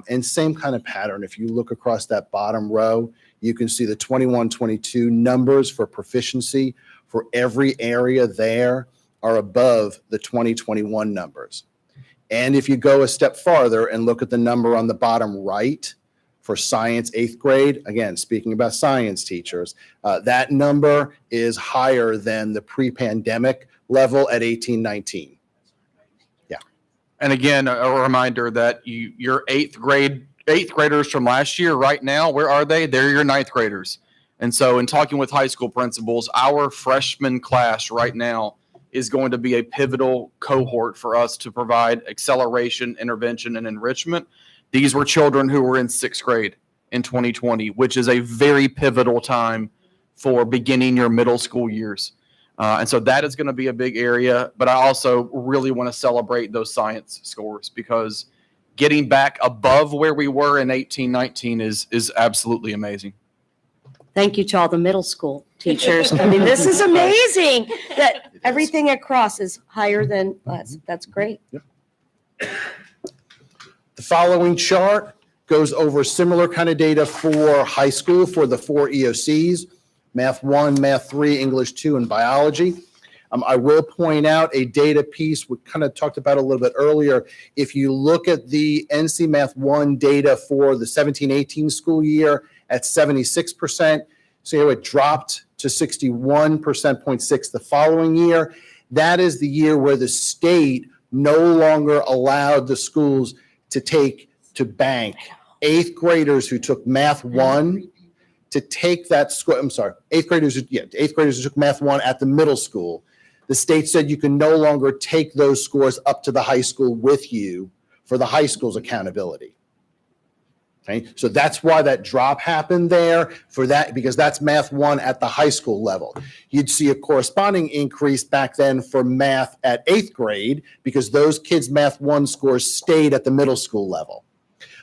And same kind of pattern. If you look across that bottom row, you can see the 21-22 numbers for proficiency for every area there are above the 2021 numbers. And if you go a step farther and look at the number on the bottom right for science 8th grade, again, speaking about science teachers, that number is higher than the pre-pandemic level at 18-19. And again, a reminder that your eighth graders from last year right now, where are they? They're your 9th graders. And so in talking with high school principals, our freshman class right now is going to be a pivotal cohort for us to provide acceleration, intervention, and enrichment. These were children who were in 6th grade in 2020, which is a very pivotal time for beginning your middle school years. And so that is going to be a big area, but I also really want to celebrate those science scores because getting back above where we were in 18-19 is absolutely amazing. Thank you to all the middle school teachers. I mean, this is amazing that everything across is higher than us. That's great. The following chart goes over similar kind of data for high school for the 4 EOCs, Math 1, Math 3, English 2, and Biology. I will point out a data piece we kind of talked about a little bit earlier. If you look at the NC Math 1 data for the 17-18 school year at 76%, so it dropped to 61.6 the following year. That is the year where the state no longer allowed the schools to bank 8th graders who took Math 1 to take that score. I'm sorry, 8th graders who took Math 1 at the middle school. The state said you can no longer take those scores up to the high school with you for the high school's accountability. Okay, so that's why that drop happened there for that, because that's Math 1 at the high school level. You'd see a corresponding increase back then for math at 8th grade because those kids' Math 1 scores stayed at the middle school level.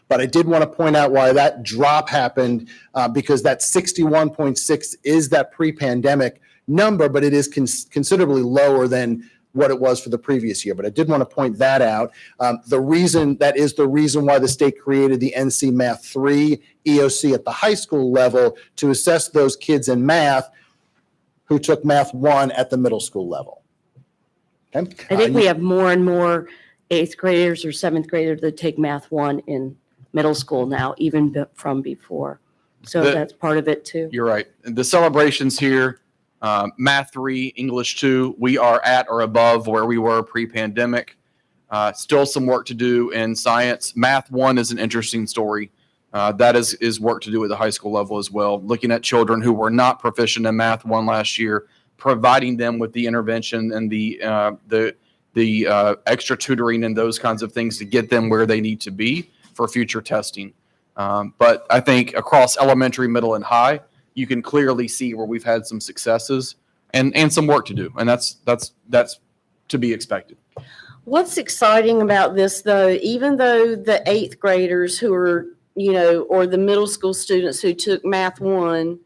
But I did want to point out why that drop happened, because that 61.6 is that pre-pandemic number, but it is considerably lower than what it was for the previous year. But I did want to point that out. That is the reason why the state created the NC Math 3 EOC at the high school level to assess those kids in math who took Math 1 at the middle school level. Okay? I think we have more and more 8th graders or 7th graders that take Math 1 in middle school now, even from before. So that's part of it too. You're right. The celebrations here, Math 3, English 2, we are at or above where we were pre-pandemic. Still some work to do in science. Math 1 is an interesting story. That is work to do at the high school level as well. Looking at children who were not proficient in Math 1 last year, providing them with the intervention and the extra tutoring and those kinds of things to get them where they need to be for future testing. But I think across elementary, middle, and high, you can clearly see where we've had some successes and some work to do. And that's to be expected. What's exciting about this, though, even though the 8th graders who are, or the middle school students who took Math 1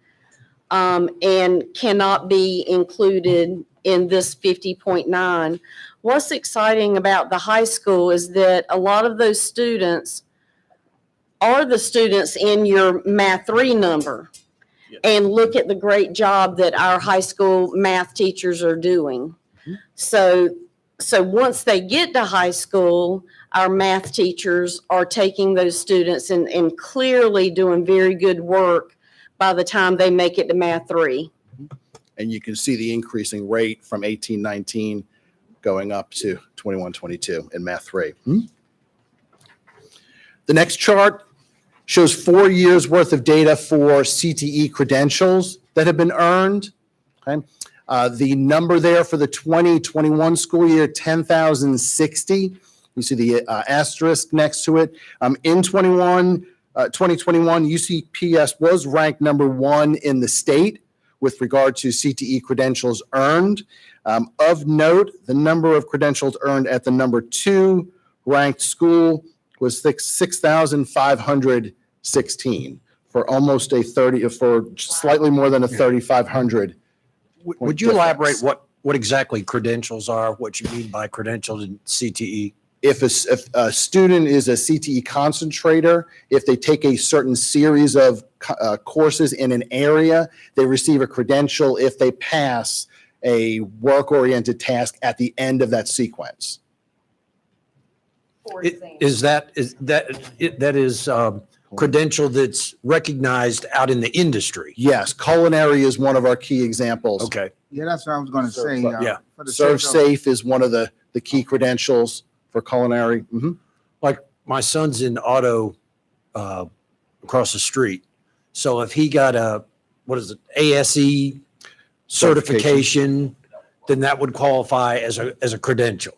and cannot be included in this 50.9, what's exciting about the high school is that a lot of those students are the students in your Math 3 number. Yes. And look at the great job that our high school math teachers are doing. So once they get to high school, our math teachers are taking those students and clearly doing very good work by the time they make it to Math 3. And you can see the increasing rate from 18-19 going up to 21-22 in Math 3. The next chart shows 4 years worth of data for CTE credentials that have been earned. Okay. The number there for the 2021 school year, 10,060. You see the asterisk next to it. In 2021, UCPS was ranked number 1 in the state with regard to CTE credentials earned. Of note, the number of credentials earned at the number 2 ranked school was 6,516 for almost for slightly more than a 3,500. Would you elaborate what exactly credentials are, what you mean by credentials in CTE? If a student is a CTE concentrator, if they take a certain series of courses in an area, they receive a credential if they pass a work-oriented task at the end of that sequence. Is that credential that's recognized out in the industry? Yes, culinary is one of our key examples. Okay. Yeah, that's what I was gonna say. Yeah. For the Serve sake of- Safe is one of the key credentials for culinary. Like my son's in auto across the street. So if he got ASE certification, then that would qualify as a credential.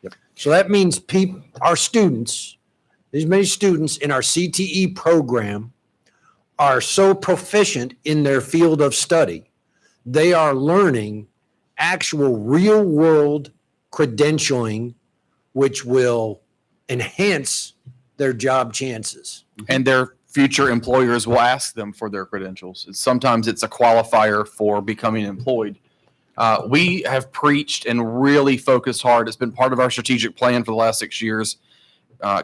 Yep. So that means our students, these many students in our CTE program are so proficient in their field of study, they are learning actual real world credentialing, which will enhance their job chances. And their future employers will ask them for their credentials. Sometimes it's a qualifier for becoming employed. We have preached and really focused hard. It's been part of our strategic plan for the last 6 years.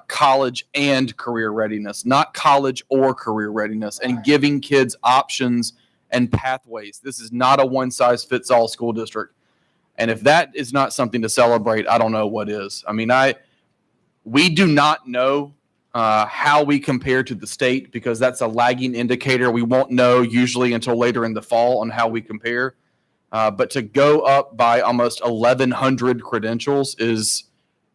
College and career readiness, not college or career readiness, and giving kids options and pathways. This is not a one-size-fits-all school district. And if that is not something to celebrate, I don't know what is. I mean, we do not know how we compare to the state because that's a lagging indicator. We won't know usually until later in the fall on how we compare. But to go up by almost 1,100 credentials is,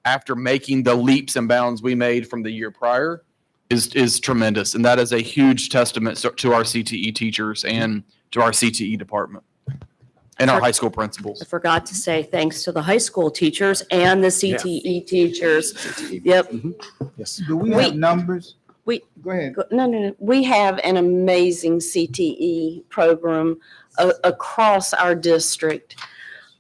after making the leaps and bounds we made from the year prior, is tremendous. And that is a huge testament to our CTE teachers and to our CTE department and our high school principals. I forgot to say thanks to the high school teachers and the CTE teachers. Yep. Yes. Do we have numbers Go ahead. No. We have an amazing CTE program across our district.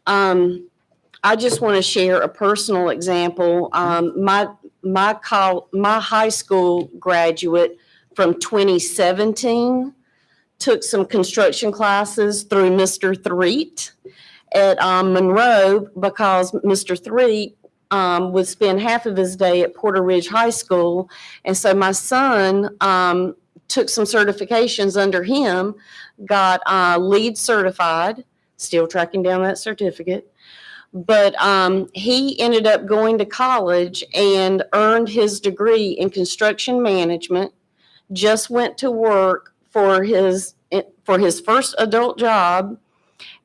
I just want to share a personal example. My high school graduate from 2017 took some construction classes through Mr. Threet at Monroe because Mr. Threet would spend half of his day at Porter Ridge High School. And so my son took some certifications under him, got LEED certified, still tracking down that certificate. But he ended up going to college and earned his degree in construction management, just went to work for his first adult job,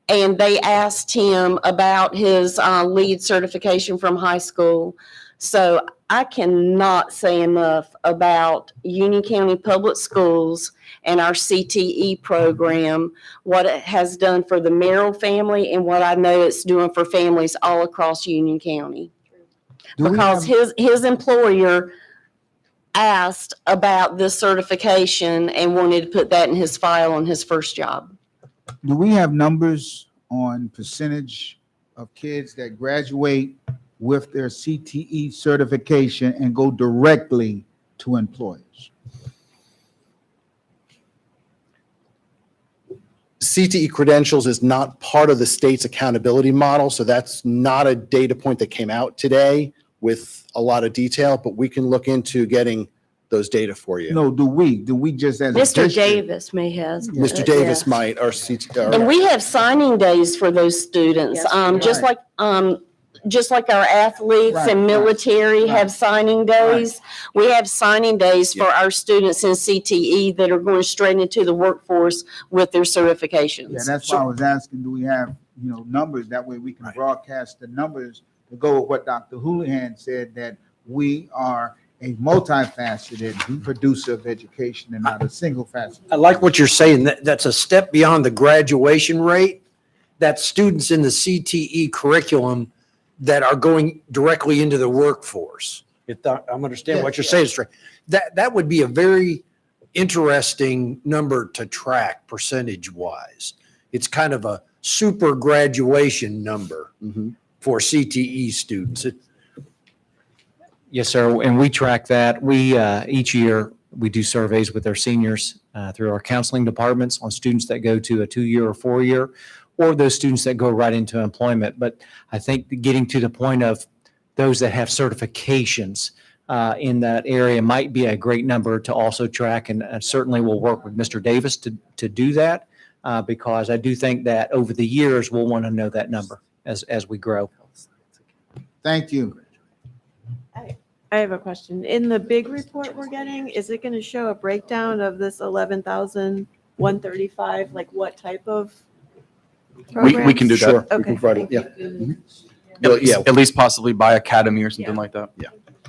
and they asked him about his LEED certification from high school. So I cannot say enough about Union County Public Schools and our CTE program, what it has done for the Merrill family and what I know it's doing for families all across Union County. Because his employer asked about this certification and wanted to put that in his file on his first job. Do we have numbers on percentage of kids that graduate with their CTE certification and go directly to employers? CTE credentials is not part of the state's accountability model, so that's not a data point that came out today with a lot of detail, but we can look into getting those data for you. No, do we just as a Mr. district? Davis may has. Mr. Davis might, our CTE. And we have signing days for those students, Yes, just like our athletes Right, and right, military right. have signing days. We have signing days for our students in CTE that are going straight into the workforce with their certifications. Yeah, that's why I was asking, do we have, numbers? That way we can broadcast the numbers to go with what Dr. Houlihan said, that we are a multifaceted producer of education and not a single facet. I like what you're saying. That's a step beyond the graduation rate. That's students in the CTE curriculum that are going directly into the workforce. I'm understanding what you're saying, Trey. That would be a very interesting number to track percentage wise. It's kind of a super graduation number for CTE students. Yes, sir. And we track that. We, each year, we do surveys with our seniors through our counseling departments on students that go to a 2-year or 4-year, or those students that go right into employment. But I think getting to the point of those that have certifications in that area might be a great number to also track. And certainly we'll work with Mr. Davis to do that because I do think that over the years, we'll want to know that number as we grow. Thank you. I have a question. In the big report we're getting, is it going to show a breakdown of this 11,135? Like what type of programs? We can do that. Sure, we Okay, can provide it, thank yeah. you. Yeah, At least possibly by academy or something Yeah. like that.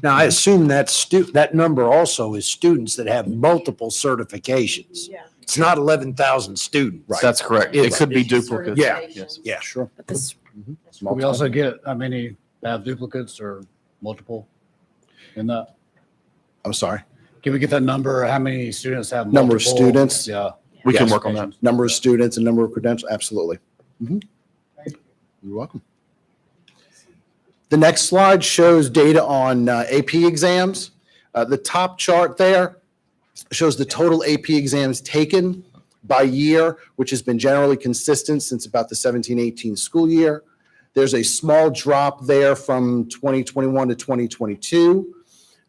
Now, I assume that number also is students that have multiple certifications. Yeah. It's not 11,000 students. Right. That's correct. It could be duplicates. Yeah. Yes. Yeah. sure. But this, We also get how many have duplicates or multiple in that? I'm sorry. Can we get that number? How many students have Number of multiple? students? Yeah. We can Yes. work on that. Number of students and number of credentials, absolutely. You're welcome. The next slide shows data on AP exams. The top chart there shows the total AP exams taken by year, which has been generally consistent since about the 17-18 school year. There's a small drop there from 2021 to 2022.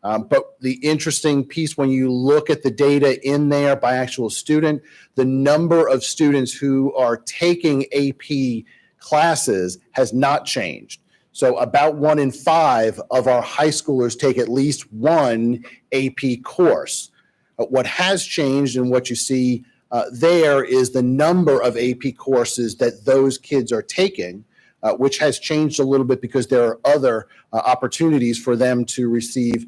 But the interesting piece, when you look at the data in there by actual student, the number of students who are taking AP classes has not changed. So about 1 in 5 of our high schoolers take at least one AP course. What has changed and what you see there is the number of AP courses that those kids are taking, which has changed a little bit because there are other opportunities for them to receive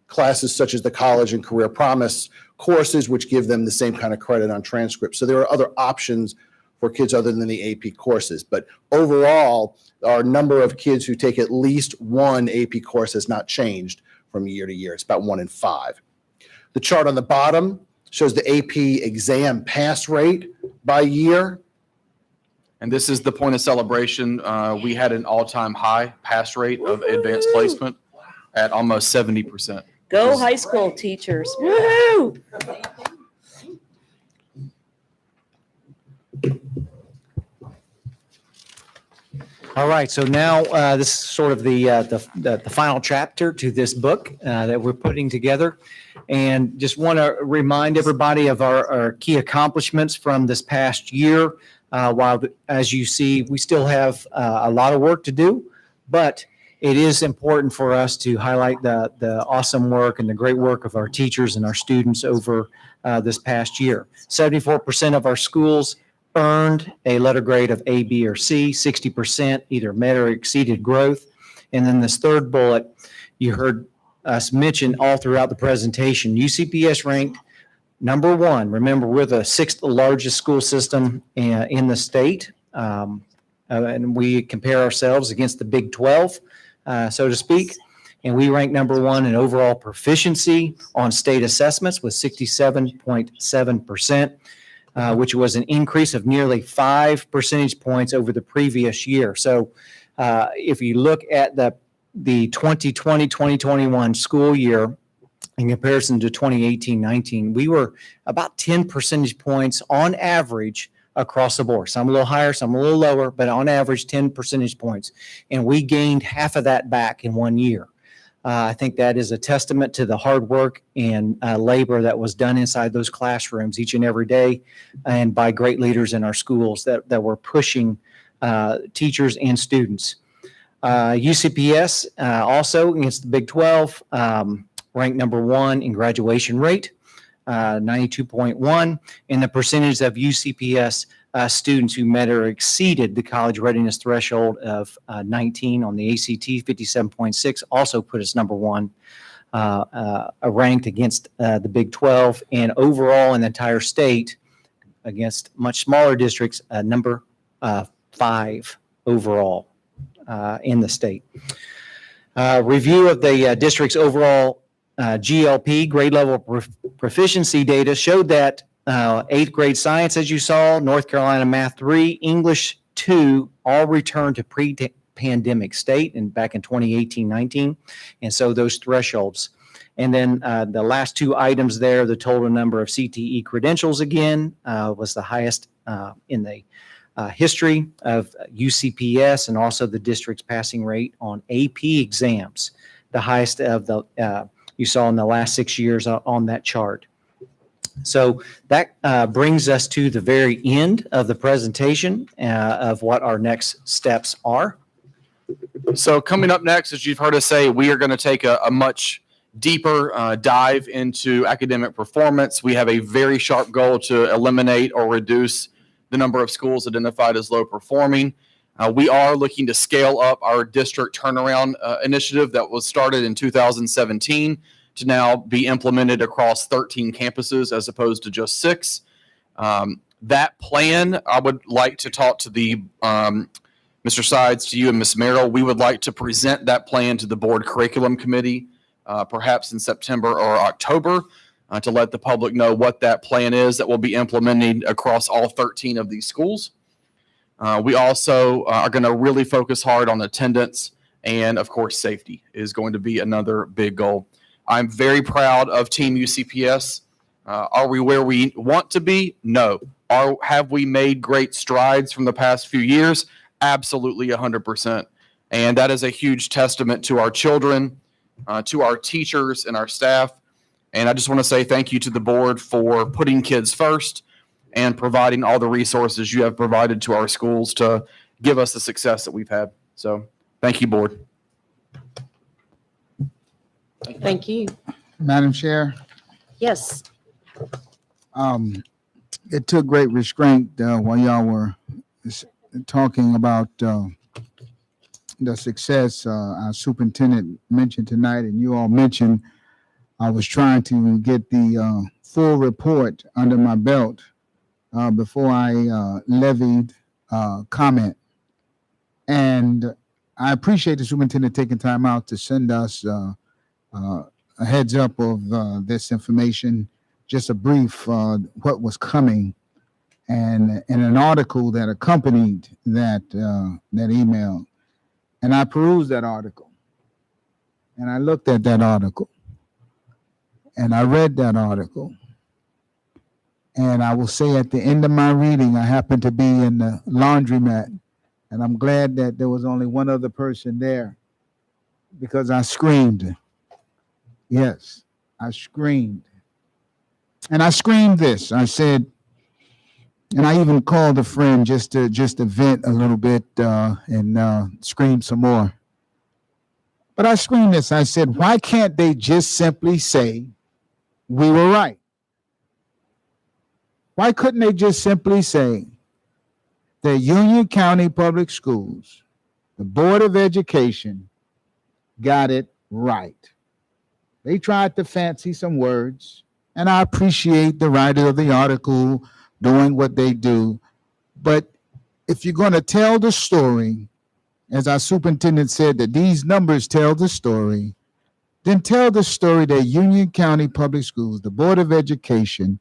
classes such as the College and Career Promise courses, which give them the same kind of credit on transcripts. So there are other options for kids other than the AP courses. But overall, our number of kids who take at least one AP course has not changed from year to year. It's about 1 in 5. The chart on the bottom shows the AP exam pass rate by year. And this is the point of celebration. We had an all-time high pass rate of advanced placement at almost 70%. Go high school teachers. Woo! All right, so now this is sort of the final chapter to this book that we're putting together. And just want to remind everybody of our key accomplishments from this past year. While, as you see, we still have a lot of work to do, but it is important for us to highlight the awesome work and the great work of our teachers and our students over this past year. 74% of our schools earned a letter grade of A, B, or C, 60% either met or exceeded growth. And then this third bullet, you heard us mention all throughout the presentation, UCPS ranked number one. Remember, we're the sixth largest school system in the state. And we compare ourselves against the Big 12, so to speak. And we rank number one in overall proficiency on state assessments with 67.7%. Which was an increase of nearly 5 percentage points over the previous year. So if you look at the 2020-2021 school year in comparison to 2018-19, we were about 10 percentage points on average across the board. Some a little higher, some a little lower, but on average 10 percentage points. And we gained half of that back in 1 year. I think that is a testament to the hard work and labor that was done inside those classrooms each and every day, and by great leaders in our schools that were pushing teachers and students. UCPS also against the Big 12 ranked number one in graduation rate, 92.1, and the percentage of UCPS students who met or exceeded the college readiness threshold of 19 on the ACT, 57.6, also put us number one, ranked against the Big 12, and overall in the entire state against much smaller districts, number 5 overall in the state. Review of the district's overall GLP, grade level proficiency data, showed that 8th grade science, as you saw, North Carolina Math 3, English 2, all returned to pre-pandemic state and back in 2018-19. And so those thresholds. And then the last two items there, the total number of CTE credentials again was the highest in the history of UCPS, and also the district's passing rate on AP exams, the highest of the you saw in the last 6 years on that chart. So that brings us to the very end of the presentation of what our next steps are. So coming up next, as you've heard us say, we are going to take a much deeper dive into academic performance. We have a very sharp goal to eliminate or reduce the number of schools identified as low performing. We are looking to scale up our district turnaround initiative that was started in 2017 to now be implemented across 13 campuses as opposed to just 6. That plan, I would like to talk to the Mr. Sides, to you and Ms. Merrill. We would like to present that plan to the board curriculum committee, perhaps in September or October, to let the public know what that plan is that will be implemented across all 13 of these schools. We also are going to really focus hard on attendance, and of course, safety is going to be another big goal. I'm very proud of Team UCPS. Are we where we want to be? No. Have we made great strides from the past few years? Absolutely 100%. And that is a huge testament to our children, to our teachers and our staff. And I just want to say thank you to the board for putting kids first and providing all the resources you have provided to our schools to give us the success that we've had. So thank you, board. Thank you. Madam Chair, Yes. it took great restraint while y'all were talking about the success our superintendent mentioned tonight, and you all mentioned. I was trying to get the full report under my belt before I levied comment. And I appreciate the superintendent taking time out to send us a heads up of this information, just a brief what was coming, and an article that accompanied that email. And I perused that article, and I looked at that article, and I read that article. And I will say at the end of my reading, I happened to be in the laundromat, and I'm glad that there was only one other person there, because I screamed. Yes, I screamed. And I screamed this. I said, and I even called a friend just to vent a little bit and scream some more. But I screamed this. I said, why can't they just simply say we were right? Why couldn't they just simply say that Union County Public Schools, the Board of Education, got it right? They tried to fancy some words, and I appreciate the writer of the article doing what they do. But if you're going to tell the story, as our superintendent said, that these numbers tell the story, then tell the story that Union County Public Schools, the Board of Education,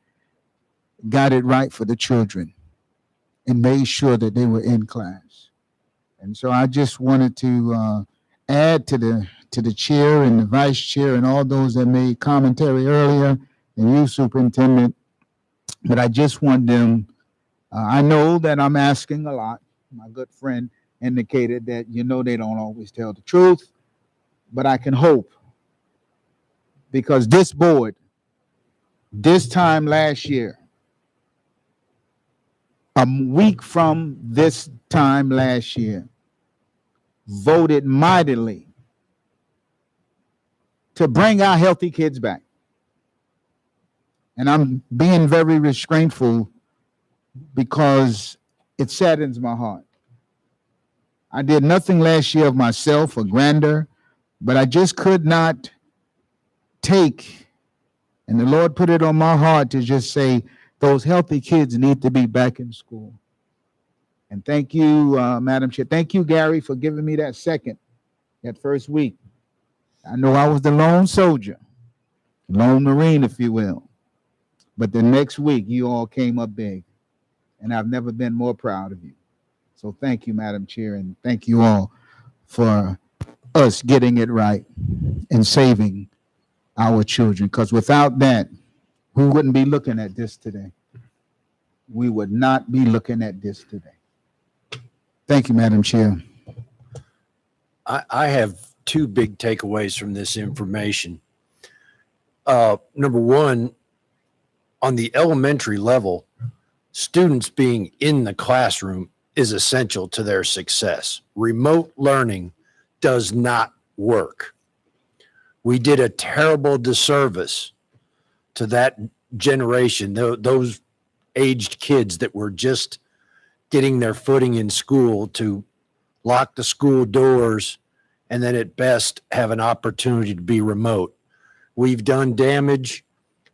got it right for the children and made sure that they were in class. And so I just wanted to add to the chair and the vice chair and all those that made commentary earlier, and you, Superintendent, but I just want them, I know that I'm asking a lot. My good friend indicated that, they don't always tell the truth, but I can hope, because this board, this time last year, a week from this time last year, voted mightily to bring our healthy kids back. And I'm being very restraintful because it saddens my heart. I did nothing last year of myself or grandeur, but I just could not take, and the Lord put it on my heart to just say, those healthy kids need to be back in school. And thank you, Madam Chair. Thank you, Gary, for giving me that first week. I know I was the lone soldier, lone Marine, if you will. But the next week, you all came up big, and I've never been more proud of you. So thank you, Madam Chair, and thank you all for us getting it right and saving our children. Because without that, we wouldn't be looking at this today. We would not be looking at this today. Thank you, Madam Chair. I have two big takeaways from this information. Number one, on the elementary level, students being in the classroom is essential to their success. Remote learning does not work. We did a terrible disservice to that generation, those aged kids that were just getting their footing in school, to lock the school doors and then at best have an opportunity to be remote. We've done damage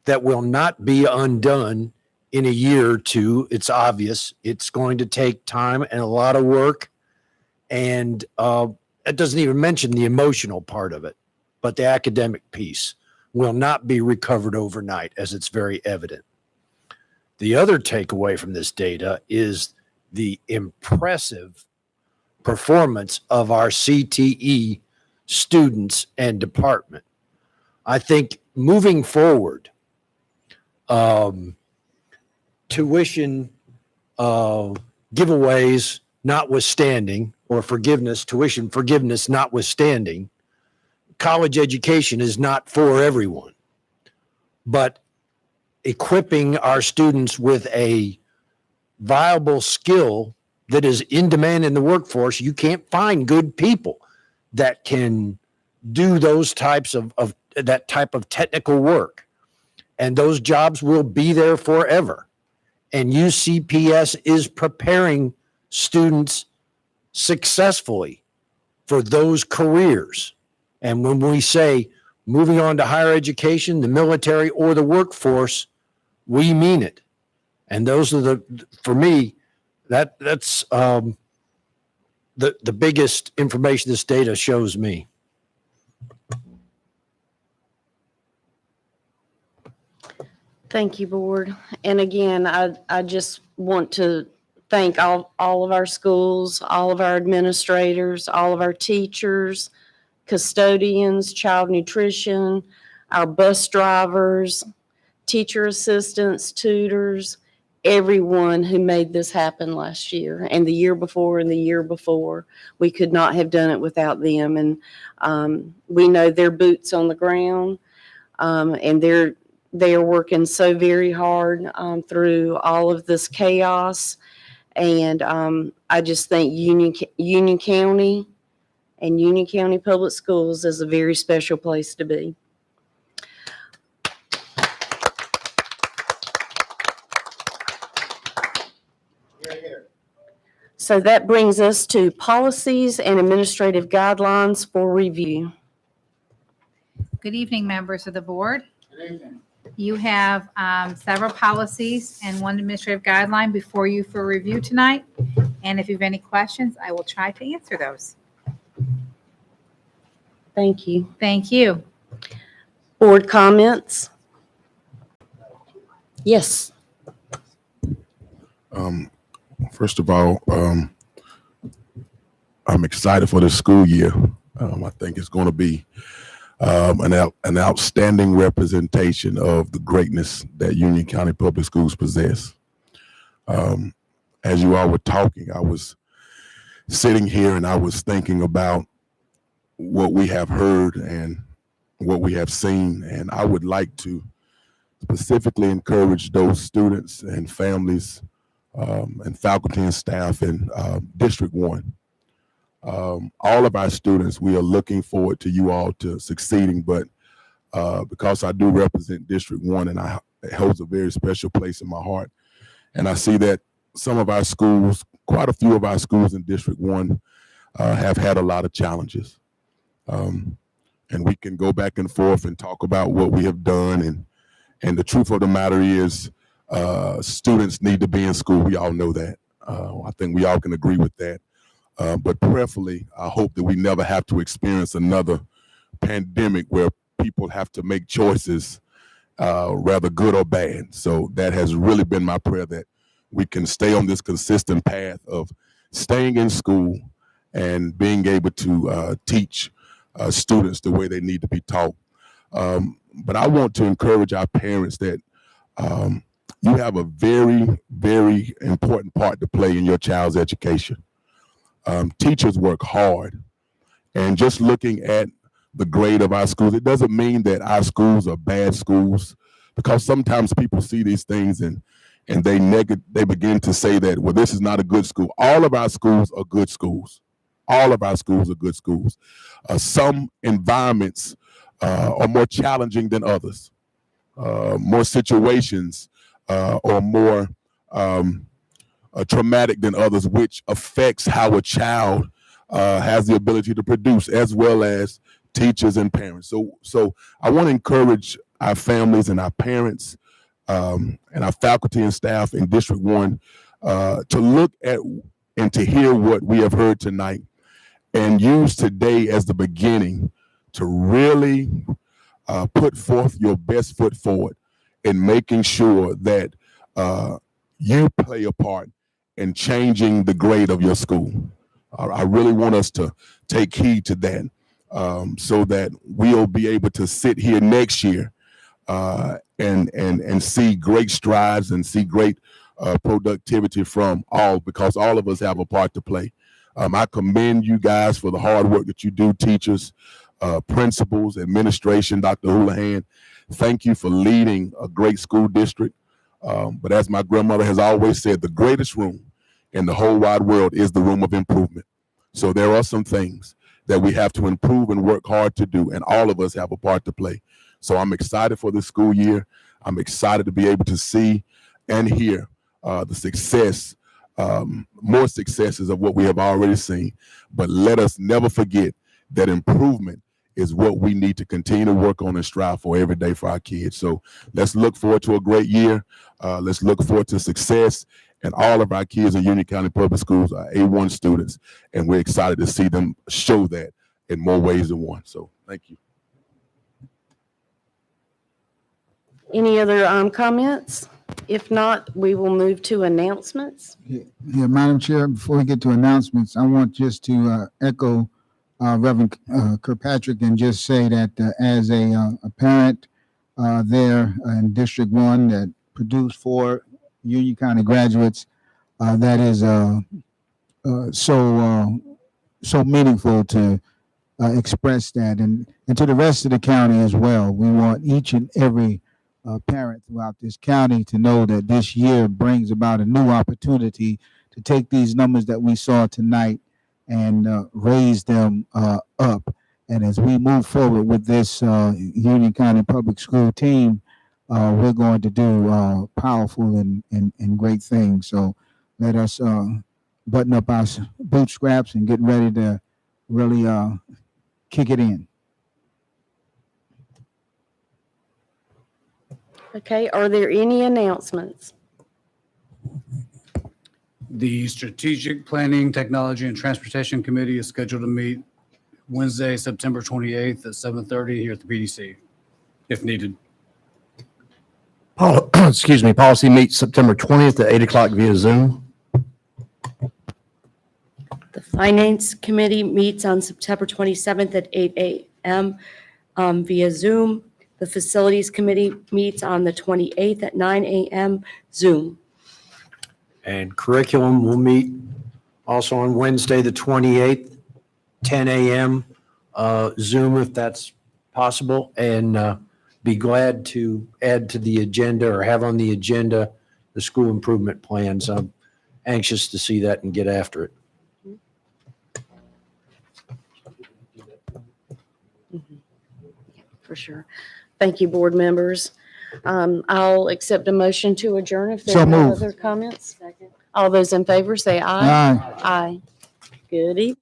that will not be undone in a year or two. It's obvious. It's going to take time and a lot of work. And it doesn't even mention the emotional part of it, but the academic piece will not be recovered overnight, as it's very evident. The other takeaway from this data is the impressive performance of our CTE students and department. I think moving forward, tuition giveaways notwithstanding, or tuition forgiveness notwithstanding, college education is not for everyone. But equipping our students with a viable skill that is in demand in the workforce, you can't find good people that can do those types of that type of technical work. And those jobs will be there forever. And UCPS is preparing students successfully for those careers. And when we say moving on to higher education, the military, or the workforce, we mean it. And those are for me, that's the biggest information this data shows me. Thank you, Board. And again, I just want to thank all of our schools, all of our administrators, all of our teachers, custodians, child nutrition, our bus drivers, teacher assistants, tutors, everyone who made this happen last year and the year before and the year before. We could not have done it without them. And we know they're boots on the ground, and they are working so very hard through all of this chaos. And I just think Union County and Union County Public Schools is a very special place to be. So that brings us to policies and administrative guidelines for review. Good evening, members of the board. You have several policies and one administrative guideline before you for review tonight. And if you have any questions, I will try to answer those. Thank you. Thank you. Board comments? Yes. First of all, I'm excited for this school year. I think it's going to be an outstanding representation of the greatness that Union County Public Schools possess. As you all were talking, I was sitting here and I was thinking about what we have heard and what we have seen, and I would like to specifically encourage those students and families and faculty and staff in District 1. All of our students, we are looking forward to you all to succeeding, but because I do represent District 1 and it holds a very special place in my heart, and I see that some of our schools, quite a few of our schools in District 1 have had a lot of challenges. And we can go back and forth and talk about what we have done, and the truth of the matter is students need to be in school. We all know that. I think we all can agree with that. But prayerfully, I hope that we never have to experience another pandemic where people have to make choices, rather good or bad. So that has really been my prayer, that we can stay on this consistent path of staying in school and being able to teach students the way they need to be taught. But I want to encourage our parents that you have a very, very important part to play in your child's education. Teachers work hard, and just looking at the grade of our schools, it doesn't mean that our schools are bad schools, because sometimes people see these things and they begin to say that, well, this is not a good school. All of our schools are good schools. All of our schools are good schools. Some environments are more challenging than others. More situations are more traumatic than others, which affects how a child has the ability to produce, as well as teachers and parents. So I want to encourage our families and our parents and our faculty and staff in District 1 to look at and to hear what we have heard tonight, and use today as the beginning to really put forth your best foot forward in making sure that you play a part in changing the grade of your school. I really want us to take heed to that, so that we'll be able to sit here next year and see great strides and see great productivity from all, because all of us have a part to play. I commend you guys for the hard work that you do, teachers, principals, administration. Dr. Houlihan, thank you for leading a great school district. But as my grandmother has always said, the greatest room in the whole wide world is the room of improvement. So there are some things that we have to improve and work hard to do, and all of us have a part to play. So I'm excited for this school year. I'm excited to be able to see and hear the success, more successes of what we have already seen. But let us never forget that improvement is what we need to continue to work on and strive for every day for our kids. So let's look forward to a great year. Let's look forward to success. And all of our kids in Union County Public Schools are A1 students, and we're excited to see them show that in more ways than one. So thank you. Any other comments? If not, we will move to announcements. Yeah, Madam Chair, before we get to announcements, I want just to echo Reverend Kirkpatrick and just say that as a parent there in District 1 that produced 4 Union County graduates, that is so meaningful to express that, and to the rest of the county as well. We want each and every parent throughout this county to know that this year brings about a new opportunity to take these numbers that we saw tonight and raise them up. And as we move forward with this Union County Public School team, we're going to do powerful and great things. So let us button up our bootstraps and get ready to really kick it in. Okay, are there any announcements? The Strategic Planning, Technology, and Transportation Committee is scheduled to meet Wednesday, September 28th at 7:30 here at the PDC, if needed. Excuse me, policy meets September 20th at 8 o'clock via Zoom. The Finance Committee meets on September 27th at 8 a.m. Via Zoom. The Facilities Committee meets on the 28th at 9 a.m. Zoom. And curriculum will meet also on Wednesday, the 28th, 10 a.m. Zoom if that's possible, and be glad to add to the agenda or have on the agenda the school improvement plans. I'm anxious to see that and get after it. For sure. Thank you, board members. I'll accept a motion to adjourn if there So are no moved. other comments. All those in favor say aye. Aye. Aye. Good evening.